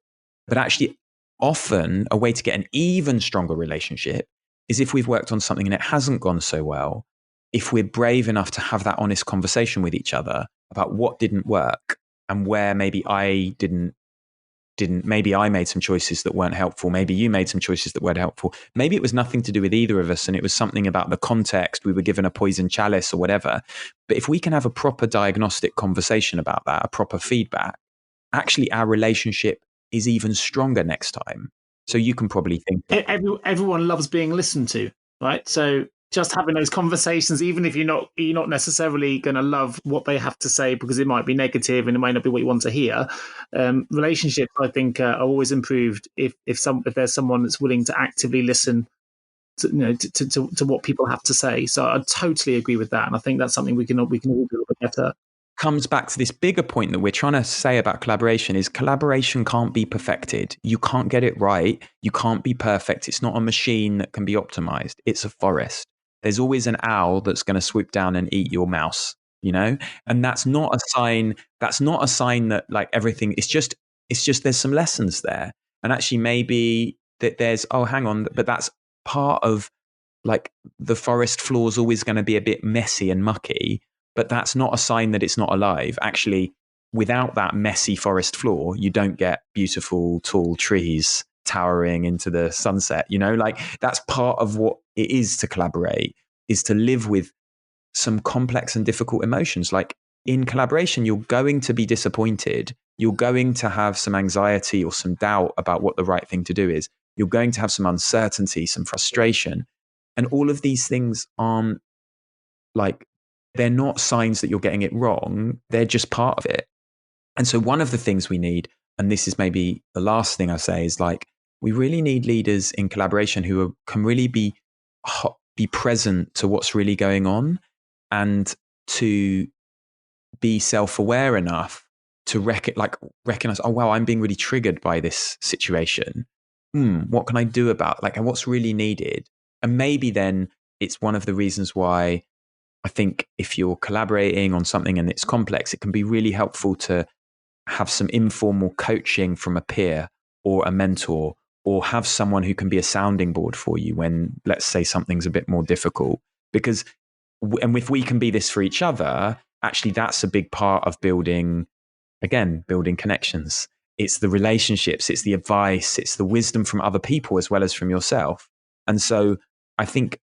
Speaker 1: But actually, often a way to get an even stronger relationship is if we've worked on something and it hasn't gone so well, if we're brave enough to have that honest conversation with each other about what didn't work and where maybe maybe I made some choices that weren't helpful. Maybe you made some choices that weren't helpful. Maybe it was nothing to do with either of us, and it was something about the context. We were given a poison chalice or whatever. But if we can have a proper diagnostic conversation about that, a proper feedback, actually our relationship is even stronger next time. So you can probably think
Speaker 3: everyone loves being listened to, right? So just having those conversations, even if you're not necessarily going to love what they have to say because it might be negative and it might not be what you want to hear. Relationships, I think, are always improved if there's someone that's willing to actively listen to what people have to say. So I totally agree with that, and I think that's something we can all do a little bit better.
Speaker 1: Comes back to this bigger point that we're trying to say about collaboration is collaboration can't be perfected. You can't get it right. You can't be perfect. It's not a machine that can be optimized. It's a forest. There's always an owl that's going to swoop down and eat your mouse, and that's not a sign. That's not a sign that like everything. It's just there's some lessons there, and actually maybe that there's hang on, but that's part of like the forest floor is always going to be a bit messy and mucky. But that's not a sign that it's not alive. Actually, without that messy forest floor, you don't get beautiful, tall trees towering into the sunset. Like that's part of what it is to collaborate, is to live with some complex and difficult emotions. Like in collaboration, you're going to be disappointed. You're going to have some anxiety or some doubt about what the right thing to do is. You're going to have some uncertainty, some frustration. And all of these things aren't like, they're not signs that you're getting it wrong. They're just part of it. And so one of the things we need, and this is maybe the last thing I say, is like, we really need leaders in collaboration who can really be present to what's really going on, and to be self-aware enough to recognize, oh, wow, I'm being really triggered by this situation. What can I do about and what's really needed? And maybe then it's one of the reasons why I think if you're collaborating on something and it's complex, it can be really helpful to have some informal coaching from a peer or a mentor, or have someone who can be a sounding board for you when, let's say, something's a bit more difficult. Because, and if we can be this for each other, actually that's a big part of building connections. It's the relationships, it's the advice, it's the wisdom from other people as well as from yourself. And so I think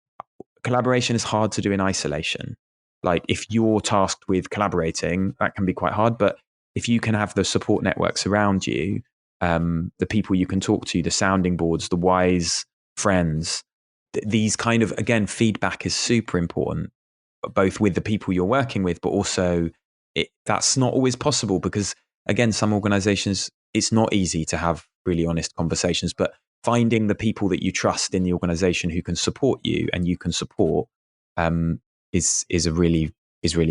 Speaker 1: collaboration is hard to do in isolation. Like if you're tasked with collaborating, that can be quite hard. But if you can have the support networks around you, the people you can talk to, the sounding boards, the wise friends, these kind of, again, feedback is super important, both with the people you're working with, but also that's not always possible because, again, some organizations, it's not easy to have really honest conversations, but finding the people that you trust in the organization who can support you and you can support is really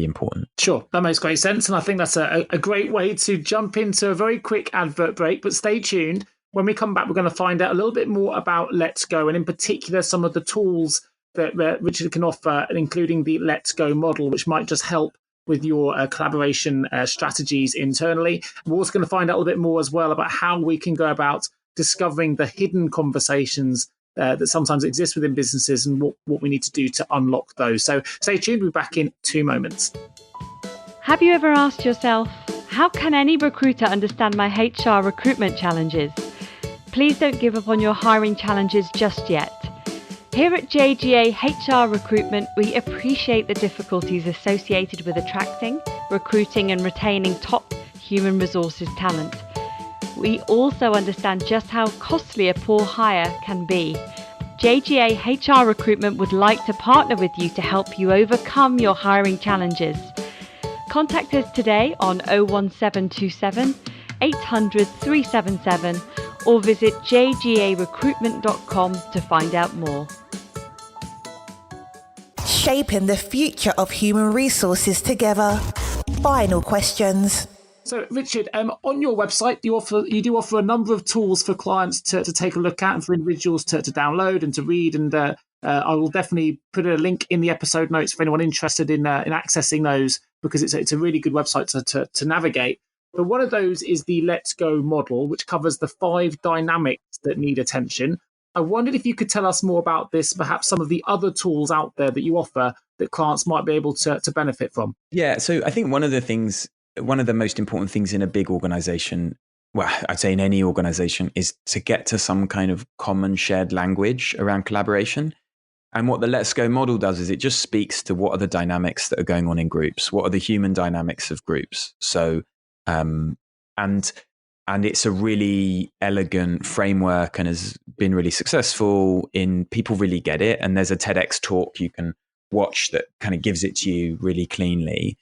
Speaker 1: important.
Speaker 3: Sure, that makes great sense. And I think that's a great way to jump into a very quick advert break. But stay tuned. When we come back, we're going to find out a little bit more about Let's Go, and in particular, some of the tools that Richard can offer, including the Let's Go model, which might just help with your collaboration strategies internally. We're also going to find out a little bit more as well about how we can go about discovering the hidden conversations that sometimes exist within businesses and what we need to do to unlock those. So stay tuned. We'll be back in 2 moments.
Speaker 4: Have you ever asked yourself, how can any recruiter understand my HR recruitment challenges? Please don't give up on your hiring challenges just yet. Here at JGA HR Recruitment, we appreciate the difficulties associated with attracting, recruiting and retaining top human resources talent. We also understand just how costly a poor hire can be. JGA HR Recruitment would like to partner with you to help you overcome your hiring challenges. Contact us today on 01727 800 377 or visit jgarecruitment.com to find out more.
Speaker 2: Shaping the future of human resources together. Final questions.
Speaker 3: So, Richard, on your website, you do offer a number of tools for clients to take a look at and for individuals to download and to read. And I will definitely put a link in the episode notes for anyone interested in accessing those, because it's a really good website to navigate. But one of those is the Let's Go model, which covers the 5 dynamics that need attention. I wondered if you could tell us more about this, perhaps some of the other tools out there that you offer that clients might be able to benefit from.
Speaker 1: Yeah, so I think one of the most important things in a big organization, well, I'd say in any organization, is to get to some kind of common shared language around collaboration. And what the Let's Go model does is it just speaks to what are the dynamics that are going on in groups, what are the human dynamics of groups. So, and it's a really elegant framework and has been really successful in people really get it. And there's a TEDx talk you can watch that kind of gives it to you really cleanly.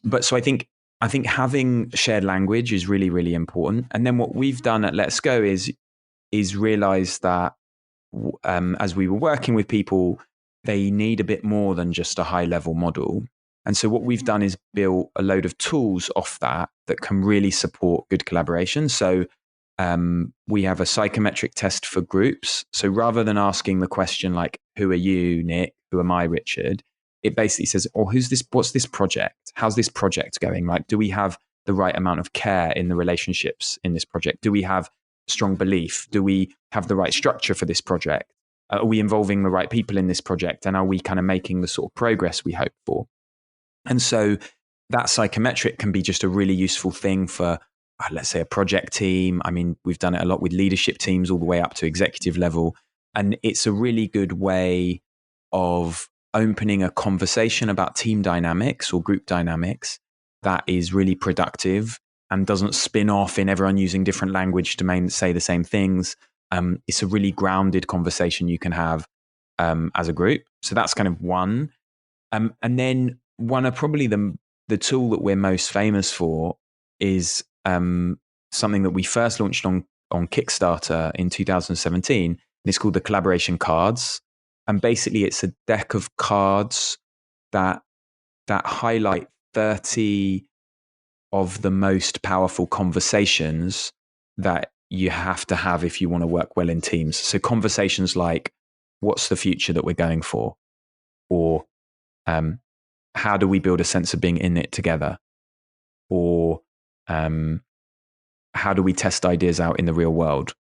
Speaker 1: But so I think having shared language is really, really important. And then what we've done at Let's Go is realize that as we were working with people, they need a bit more than just a high level model. And so what we've done is built a load of tools off that can really support good collaboration. So we have a psychometric test for groups. So rather than asking the question like, who are you, Nick? Who am I, Richard? It basically says, what's this project? How's this project going? Like, do we have the right amount of care in the relationships in this project? Do we have strong belief? Do we have the right structure for this project? Are we involving the right people in this project? And are we kind of making the sort of progress we hope for? And so that psychometric can be just a really useful thing for, let's say, a project team. I mean, we've done it a lot with leadership teams all the way up to executive level. And it's a really good way of opening a conversation about team dynamics or group dynamics that is really productive and doesn't spin off in everyone using different language to say the same things. It's a really grounded conversation you can have as a group. So that's kind of one. And then one of probably the tool that we're most famous for is something that we first launched on Kickstarter in 2017. And it's called the Collaboration Cards. And basically it's a deck of cards that highlight 30 of the most powerful conversations that you have to have if you want to work well in teams. So conversations like, what's the future that we're going for? Or how do we build a sense of being in it together? Or how do we test ideas out in the real world?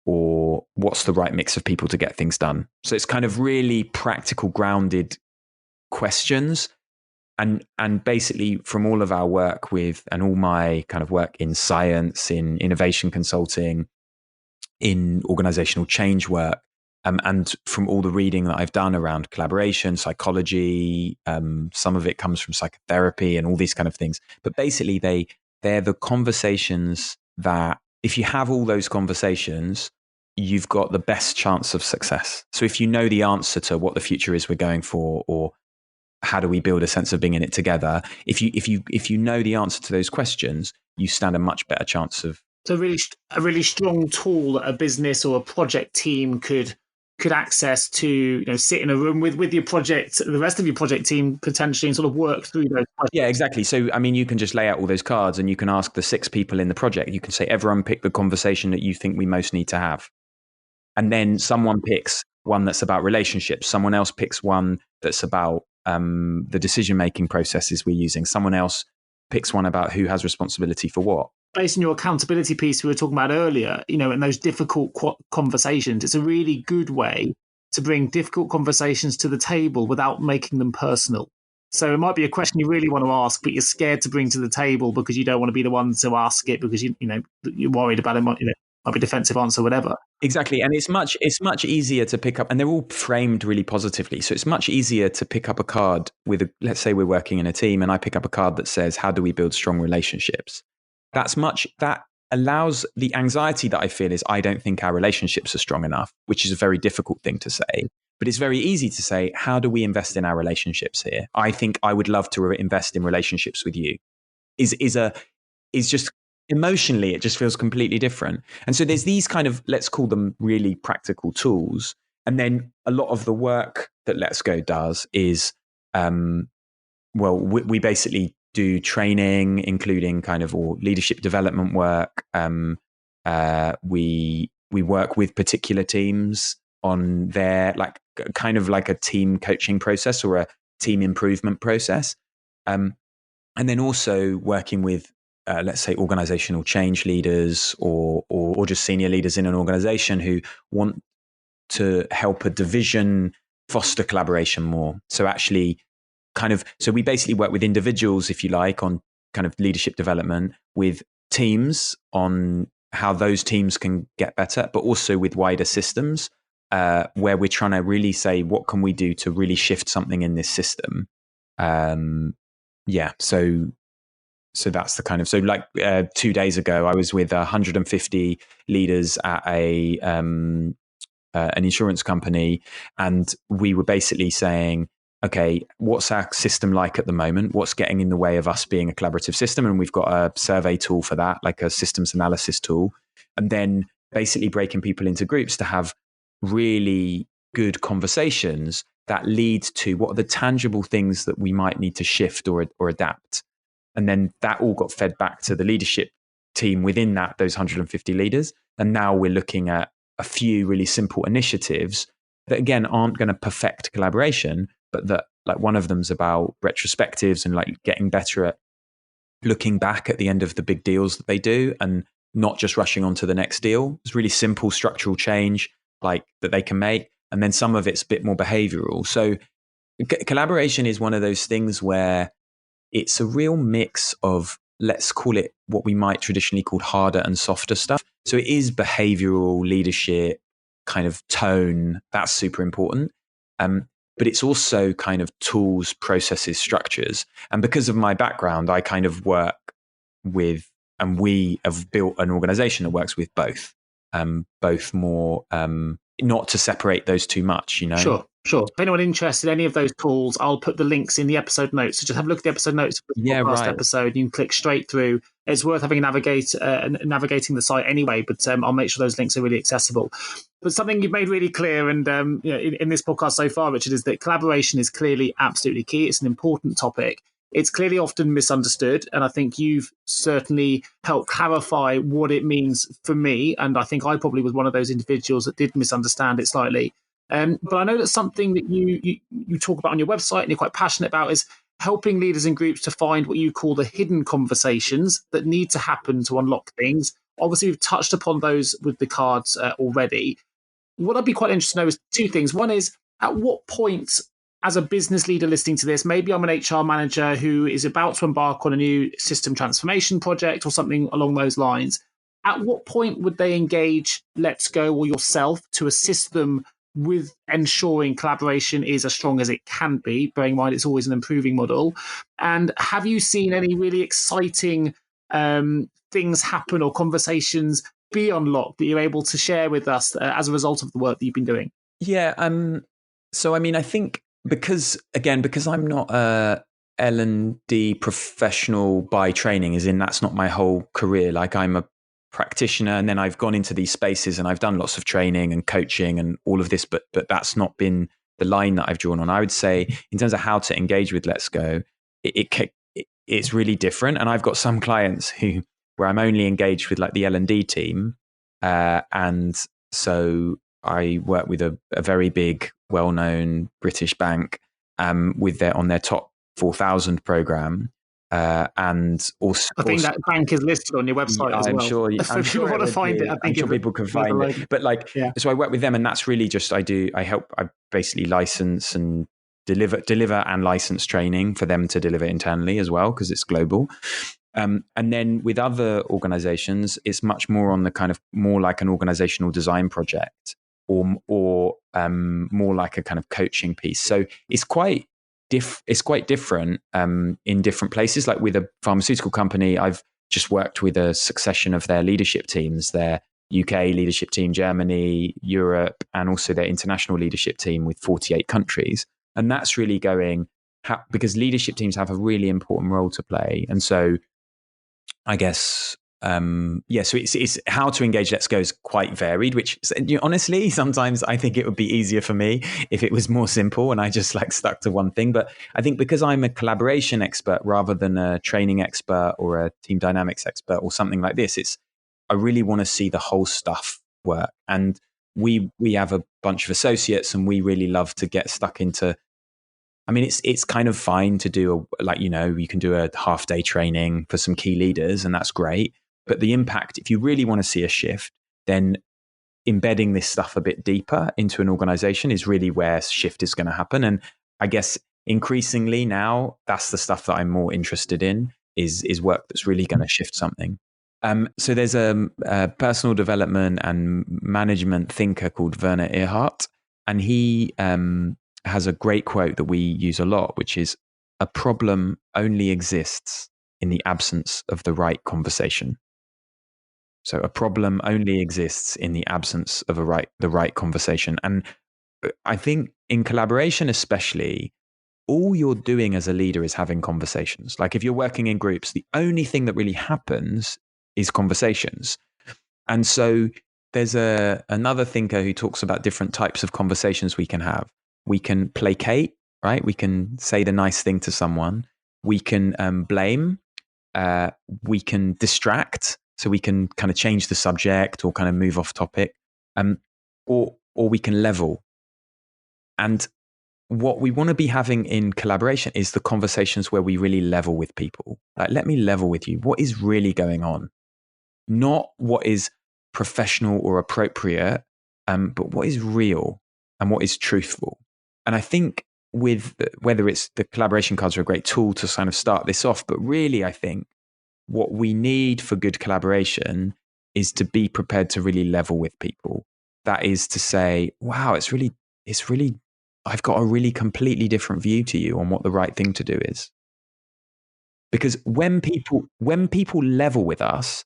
Speaker 1: Or what's the right mix of people to get things done? So it's kind of really practical, grounded questions. And basically from all of our work with, and all my kind of work in science, in innovation consulting, in organizational change work, and from all the reading that I've done around collaboration, psychology, some of it comes from psychotherapy and all these kind of things. But basically they're the conversations that if you have all those conversations, you've got the best chance of success. So if you know the answer to what the future is we're going for, or how do we build a sense of being in it together, if you know the answer to those questions, you stand a much better chance of.
Speaker 3: So a really strong tool that a business or a project team could access to, sit in a room with your project, the rest of your project team potentially, and sort of work through those questions.
Speaker 1: Yeah, exactly. So, I mean, you can just lay out all those cards and you can ask the 6 people in the project, you can say, everyone pick the conversation that you think we most need to have. And then someone picks one that's about relationships. Someone else picks one that's about the decision-making processes we're using. Someone else picks one about who has responsibility for what.
Speaker 3: Based on your accountability piece we were talking about earlier, in those difficult conversations, it's a really good way to bring difficult conversations to the table without making them personal. So it might be a question you really want to ask, but you're scared to bring to the table because you don't want to be the one to ask it because you're worried about it. Might be a defensive answer, whatever.
Speaker 1: Exactly, and it's much easier to pick up, and they're all framed really positively. So it's much easier to pick up a card with let's say we're working in a team, and I pick up a card that says, "How do we build strong relationships?" That allows the anxiety that I feel is I don't think our relationships are strong enough, which is a very difficult thing to say. But it's very easy to say, how do we invest in our relationships here? I think I would love to invest in relationships with you. Is just emotionally, it just feels completely different. And so there's these kind of, let's call them really practical tools. And then a lot of the work that Let's Go does is, we basically do training, including kind of all leadership development work. We work with particular teams on their kind of like a team coaching process or a team improvement process. And then also working with, let's say, organizational change leaders or just senior leaders in an organization who want to help a division foster collaboration more. So actually so we basically work with individuals, if you like, on kind of leadership development, with teams on how those teams can get better, but also with wider systems where we're trying to really say, what can we do to really shift something in this system? So that's the kind of, 2 days ago, I was with 150 leaders at an insurance company, and we were basically saying, okay, what's our system like at the moment? What's getting in the way of us being a collaborative system? And we've got a survey tool for that, like a systems analysis tool. And then basically breaking people into groups to have really good conversations that lead to what are the tangible things that we might need to shift or adapt. And then that all got fed back to the leadership team within those 150 leaders. And now we're looking at a few really simple initiatives that, again, aren't going to perfect collaboration, but that, like, one of them's about retrospectives and like getting better at looking back at the end of the big deals that they do and not just rushing on to the next deal. It's really simple structural change like that they can make. And then some of it's a bit more behavioral. So collaboration is one of those things where it's a real mix of, let's call it what we might traditionally call harder and softer stuff. So it is behavioral, leadership, kind of tone. That's super important. But it's also kind of tools, processes, structures. And because of my background, I kind of work with, and we have built an organization that works with both more, not to separate those too much,
Speaker 3: Sure. If anyone interested in any of those tools, I'll put the links in the episode notes. So just have a look at the episode notes for the podcast episode. You can click straight through. It's worth having navigating the site anyway, but I'll make sure those links are really accessible. But something you've made really clear, and in this podcast so far, Richard, is that collaboration is clearly absolutely key. It's an important topic. It's clearly often misunderstood, and I think you've certainly helped clarify what it means for me. And I think I probably was one of those individuals that did misunderstand it slightly. But I know that's something that you talk about on your website and you're quite passionate about, is helping leaders and groups to find what you call the hidden conversations that need to happen to unlock things. Obviously, we've touched upon those with the cards already. What I'd be quite interested to know is 2 things. One is, at what point, as a business leader listening to this, maybe I'm an HR manager who is about to embark on a new system transformation project or something along those lines. At what point would they engage Let's Go or yourself to assist them with ensuring collaboration is as strong as it can be, bearing in mind it's always an improving model? And have you seen any really exciting things happen or conversations be unlocked that you're able to share with us as a result of the work that you've been doing?
Speaker 1: Yeah. So, I mean, I think because I'm not a L&D professional by training, as in that's not my whole career. Like, I'm a practitioner, and then I've gone into these spaces and I've done lots of training and coaching and all of this, but that's not been the line that I've drawn on. I would say in terms of how to engage with Let's Go, it's really different. And I've got some clients where I'm only engaged with like the L&D team. And so I work with a very big, well-known British bank with on their top 4,000 program. And also,
Speaker 3: I think that bank is listed on your website as well.
Speaker 1: I'm sure
Speaker 3: people want to find it.
Speaker 1: I'm sure people can find it. But so I work with them, and that's really just I basically license and deliver and license training for them to deliver internally as well, because it's global. And then with other organizations, it's much more on the kind of more like an organizational design project or more like a kind of coaching piece. So it's quite different in different places. Like with a pharmaceutical company, I've just worked with a succession of their leadership teams, their UK leadership team, Germany, Europe, and also their international leadership team with 48 countries. And that's really going because leadership teams have a really important role to play. And so I guess, so it's how to engage Let's Go is quite varied, which honestly, sometimes I think it would be easier for me if it was more simple and I just like stuck to one thing. But I think because I'm a collaboration expert rather than a training expert or a team dynamics expert or something like this, I really want to see the whole stuff work. And we have a bunch of associates and we really love to get stuck into, I mean, it's kind of fine to do you can do a half day training for some key leaders and that's great. But the impact, if you really want to see a shift, then embedding this stuff a bit deeper into an organization is really where shift is going to happen. And I guess increasingly now, that's the stuff that I'm more interested in is work that's really going to shift something. So there's a personal development and management thinker called Werner Erhard, and he has a great quote that we use a lot, which is, "A problem only exists in the absence of the right conversation." So a problem only exists in the absence of the right conversation. And I think in collaboration especially, all you're doing as a leader is having conversations. Like if you're working in groups, the only thing that really happens is conversations. And so there's another thinker who talks about different types of conversations we can have. We can placate, right? We can say the nice thing to someone. We can blame. We can distract. So we can kind of change the subject or kind of move off topic, or we can level. And what we want to be having in collaboration is the conversations where we really level with people. Like, let me level with you. What is really going on? Not what is professional or appropriate, but what is real and what is truthful. And I think with whether it's the collaboration cards are a great tool to kind of start this off, but really I think what we need for good collaboration is to be prepared to really level with people. That is to say, wow, it's really, I've got a really completely different view to you on what the right thing to do is. Because when people level with us,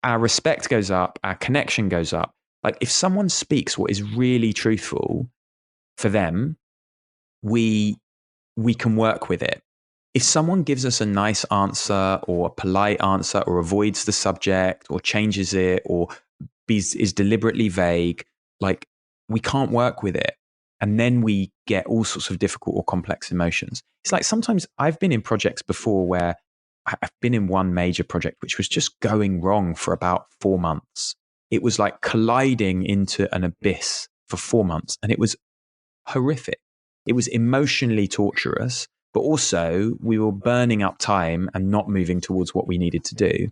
Speaker 1: our respect goes up, our connection goes up. Like if someone speaks what is really truthful for them, we can work with it. If someone gives us a nice answer or a polite answer or avoids the subject or changes it or is deliberately vague, like we can't work with it. And then we get all sorts of difficult or complex emotions. It's like sometimes I've been in projects before where I've been in one major project which was just going wrong for about 4 months. It was like colliding into an abyss for 4 months. And it was horrific. It was emotionally torturous. But also we were burning up time and not moving towards what we needed to do.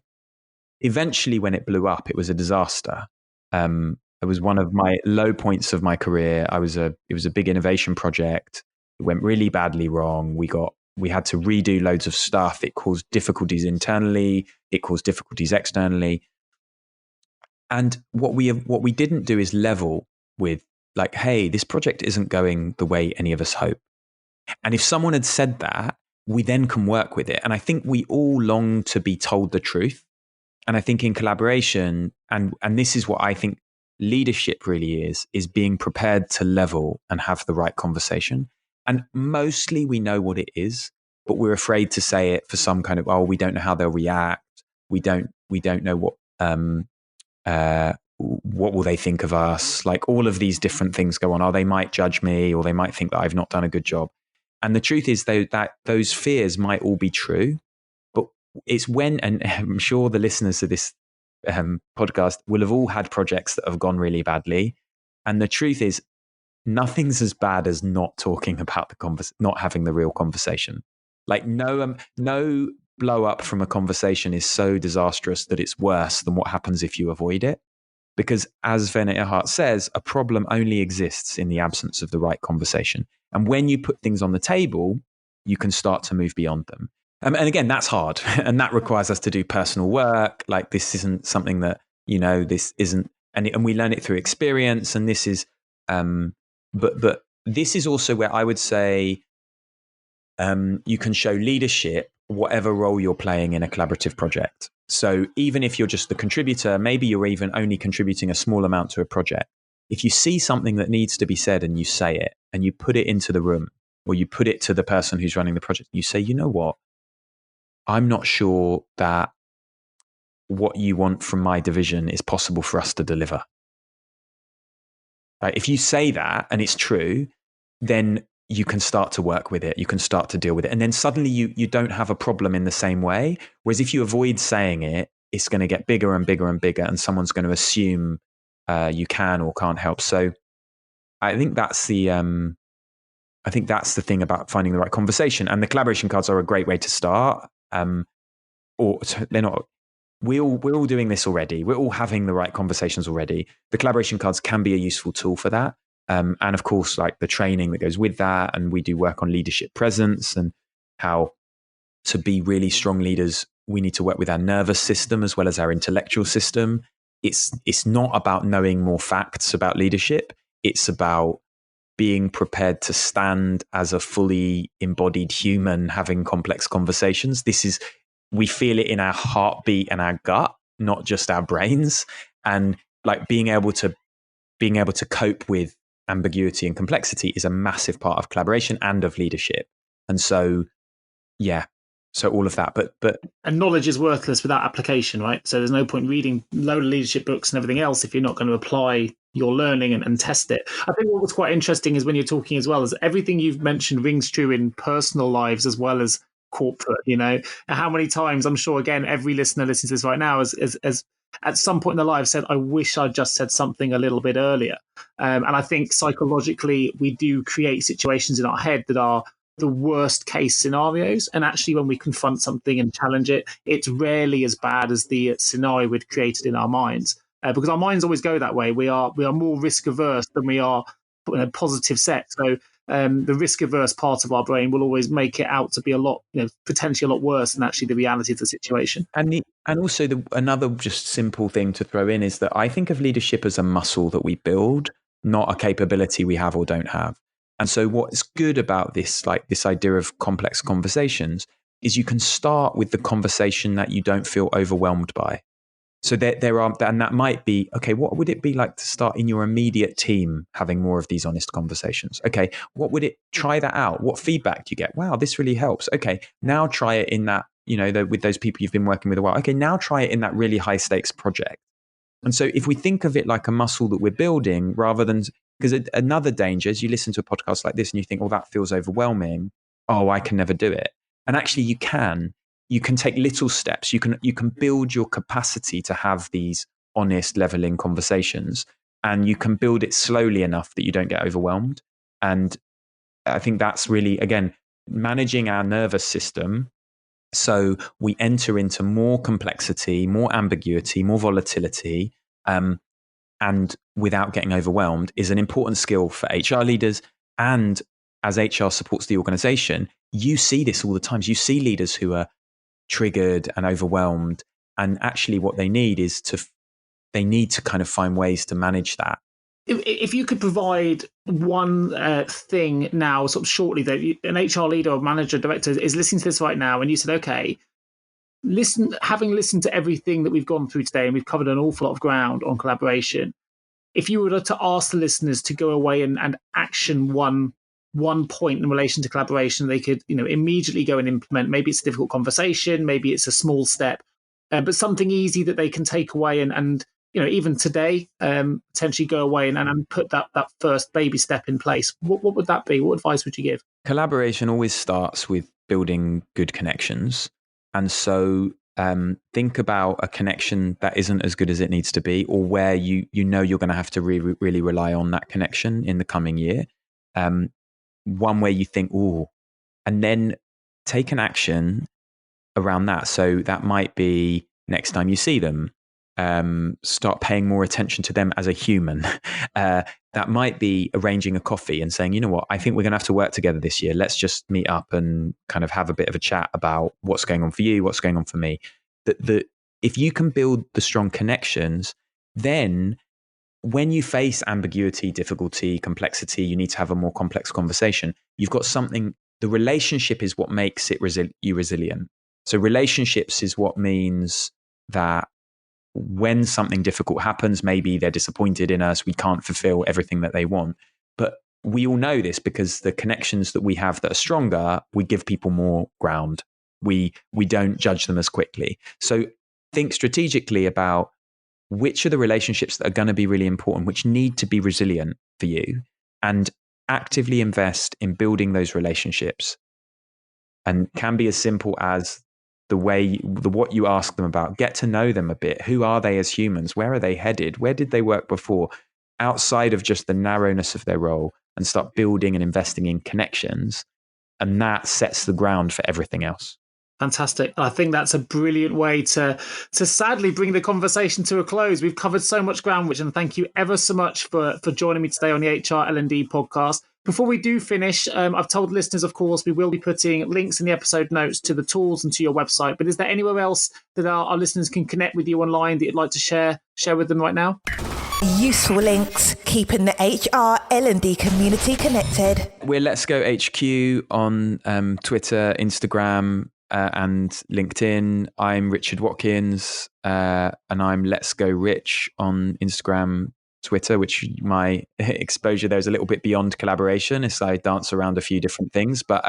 Speaker 1: Eventually, when it blew up, it was a disaster. It was one of my low points of my career. It was a big innovation project. It went really badly wrong. We had to redo loads of stuff. It caused difficulties internally. It caused difficulties externally. And what we didn't do is level with like, hey, this project isn't going the way any of us hope. And if someone had said that, we then can work with it. And I think we all long to be told the truth. And I think in collaboration, and this is what I think leadership really is being prepared to level and have the right conversation. And mostly we know what it is, but we're afraid to say it for some kind of, we don't know how they'll react. We don't know what will they think of us? Like all of these different things go on. They might judge me, or they might think that I've not done a good job. And the truth is though, that those fears might all be true, but it's when, and I'm sure the listeners of this podcast will have all had projects that have gone really badly. And the truth is, nothing's as bad as not talking about not having the real conversation. Like no blow up from a conversation is so disastrous that it's worse than what happens if you avoid it. Because as Werner Erhard says, a problem only exists in the absence of the right conversation. And when you put things on the table, you can start to move beyond them. And again, that's hard. And that requires us to do personal work. Like this isn't something that, this isn't, and we learn it through experience. And this is, but this is also where I would say you can show leadership, whatever role you're playing in a collaborative project. So even if you're just the contributor, maybe you're even only contributing a small amount to a project. If you see something that needs to be said and you say it and you put it into the room, or you put it to the person who's running the project, you say, you know what? I'm not sure that what you want from my division is possible for us to deliver. Right? If you say that and it's true, then you can start to work with it. You can start to deal with it. And then suddenly you don't have a problem in the same way. Whereas if you avoid saying it, it's going to get bigger and bigger and bigger, and someone's going to assume you can or can't help. So I think that's the thing about finding the right conversation. And the collaboration cards are a great way to start. Or they're not. We're all doing this already. We're all having the right conversations already. The collaboration cards can be a useful tool for that. And of course, like the training that goes with that. And we do work on leadership presence and how to be really strong leaders. We need to work with our nervous system as well as our intellectual system. It's not about knowing more facts about leadership. It's about being prepared to stand as a fully embodied human having complex conversations. We feel it in our heartbeat and our gut, not just our brains. And like being able to cope with ambiguity and complexity is a massive part of collaboration and of leadership. And so, so all of that, but
Speaker 3: and knowledge is worthless without application, right? So there's no point reading a load of leadership books and everything else if you're not going to apply your learning and test it. I think what was quite interesting is when you're talking as well, is everything you've mentioned rings true in personal lives as well as corporate. And how many times, I'm sure again every listener listening to this right now as at some point in their life said, I wish I'd just said something a little bit earlier. And I think psychologically we do create situations in our head that are the worst case scenarios. And actually when we confront something and challenge it, it's rarely as bad as the scenario we'd created in our minds. Because our minds always go that way. We are more risk averse than we are positive set. So the risk averse part of our brain will always make it out to be potentially a lot worse than actually the reality of the situation.
Speaker 1: And also another just simple thing to throw in is that I think of leadership as a muscle that we build, not a capability we have or don't have. And so what's good about this idea of complex conversations is you can start with the conversation that you don't feel overwhelmed by. So there are, and that might be, okay, what would it be like to start in your immediate team having more of these honest conversations? Okay, try that out. What feedback do you get? Wow, this really helps. Okay, now try it in that, with those people you've been working with a while. Okay, now try it in that really high stakes project. And so if we think of it like a muscle that we're building rather than, because another danger is you listen to a podcast like this and you think, oh, that feels overwhelming. Oh, I can never do it. And actually you can take little steps. You can build your capacity to have these honest, leveling conversations, and you can build it slowly enough that you don't get overwhelmed. And I think that's really, again, managing our nervous system so we enter into more complexity, more ambiguity, more volatility, and without getting overwhelmed is an important skill for HR leaders. And as HR supports the organization, you see this all the time. You see leaders who are triggered and overwhelmed, and actually what they need is they need to kind of find ways to manage that.
Speaker 3: If you could provide one thing now, sort of shortly, that an HR leader or manager, director is listening to this right now, and you said, okay, having listened to everything that we've gone through today, and we've covered an awful lot of ground on collaboration, if you were to ask the listeners to go away and action one point in relation to collaboration, they could, immediately go and implement. Maybe it's a difficult conversation, maybe it's a small step, but something easy that they can take away and even today, potentially go away and put that first baby step in place. What would that be? What advice would you give?
Speaker 1: Collaboration always starts with building good connections. And so think about a connection that isn't as good as it needs to be, or where you're going to have to really rely on that connection in the coming year. One where you think, and then take an action around that. So that might be next time you see them, start paying more attention to them as a human. That might be arranging a coffee and saying, you know what, I think we're going to have to work together this year. Let's just meet up and kind of have a bit of a chat about what's going on for you, what's going on for me. If you can build the strong connections, then when you face ambiguity, difficulty, complexity, you need to have a more complex conversation. You've got something. The relationship is what makes it you resilient. So relationships is what means that when something difficult happens, maybe they're disappointed in us, we can't fulfill everything that they want. But we all know this because the connections that we have that are stronger, we give people more ground. We don't judge them as quickly. So think strategically about which are the relationships that are going to be really important, which need to be resilient for you, and actively invest in building those relationships. And can be as simple as what you ask them about. Get to know them a bit. Who are they as humans? Where are they headed? Where did they work before? Outside of just the narrowness of their role, and start building and investing in connections. And that sets the ground for everything else.
Speaker 3: Fantastic. I think that's a brilliant way to sadly bring the conversation to a close. We've covered so much ground, Richard, and thank you ever so much for joining me today on the HR L&D podcast. Before we do finish, I've told listeners, of course, we will be putting links in the episode notes to the tools and to your website. But is there anywhere else that our listeners can connect with you online that you'd like to share with them right now?
Speaker 2: Useful links, keeping the HR L&D community connected.
Speaker 1: We're Let's Go HQ on Twitter, Instagram, and LinkedIn. I'm Richard Watkins, and I'm Let's Go Rich on Instagram, Twitter, which my exposure there is a little bit beyond collaboration as I dance around a few different things. But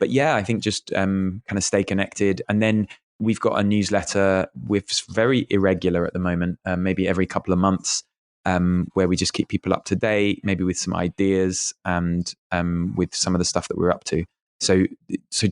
Speaker 1: yeah, I think just kind of stay connected. And then we've got a newsletter with very irregular at the moment, maybe every couple of months, where we just keep people up to date, maybe with some ideas and with some of the stuff that we're up to. So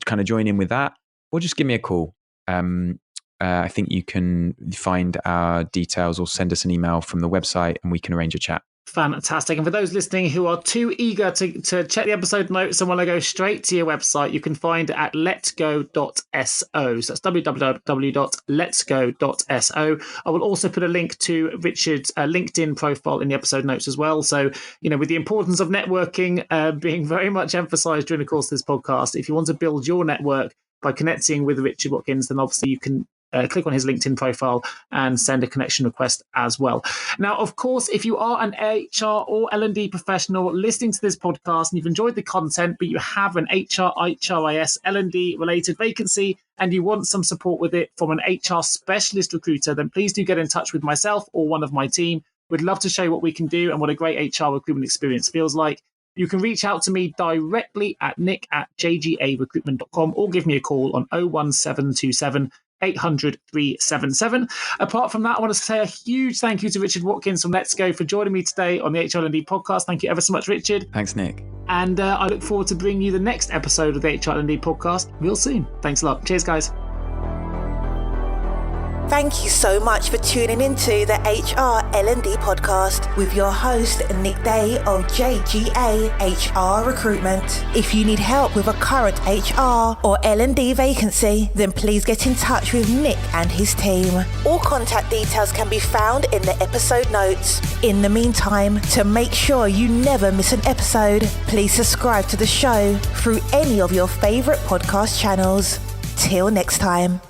Speaker 1: kind of join in with that, or just give me a call. I think you can find our details or send us an email from the website and we can arrange a chat.
Speaker 3: Fantastic. And for those listening who are too eager to check the episode notes and want to go straight to your website, you can find it at letsgo.so. So that's www.letsgo.so. I will also put a link to Richard's LinkedIn profile in the episode notes as well. So, with the importance of networking being very much emphasized during the course of this podcast, if you want to build your network by connecting with Richard Watkins, then obviously you can click on his LinkedIn profile and send a connection request as well. Now, of course, if you are an HR or L&D professional listening to this podcast and you've enjoyed the content, but you have an HR, HRIS, L&D related vacancy and you want some support with it from an HR specialist recruiter, then please do get in touch with myself or one of my team. We'd love to show you what we can do and what a great HR recruitment experience feels like. You can reach out to me directly at nick@jgarecruitment.com or give me a call on 01727 800 377. Apart from that, I want to say a huge thank you to Richard Watkins from Let's Go for joining me today on the HRL&D podcast. Thank you ever so much, Richard.
Speaker 1: Thanks, Nick.
Speaker 3: And I look forward to bringing you the next episode of the HRL&D podcast real soon. Thanks a lot. Cheers, guys.
Speaker 2: Thank you so much for tuning into the HR L&D podcast with your host, Nick Day of JGA HR Recruitment. If you need help with a current HR or L&D vacancy, then please get in touch with Nick and his team. All contact details can be found in the episode notes. In the meantime, to make sure you never miss an episode, please subscribe to the show through any of your favorite podcast channels. Till next time.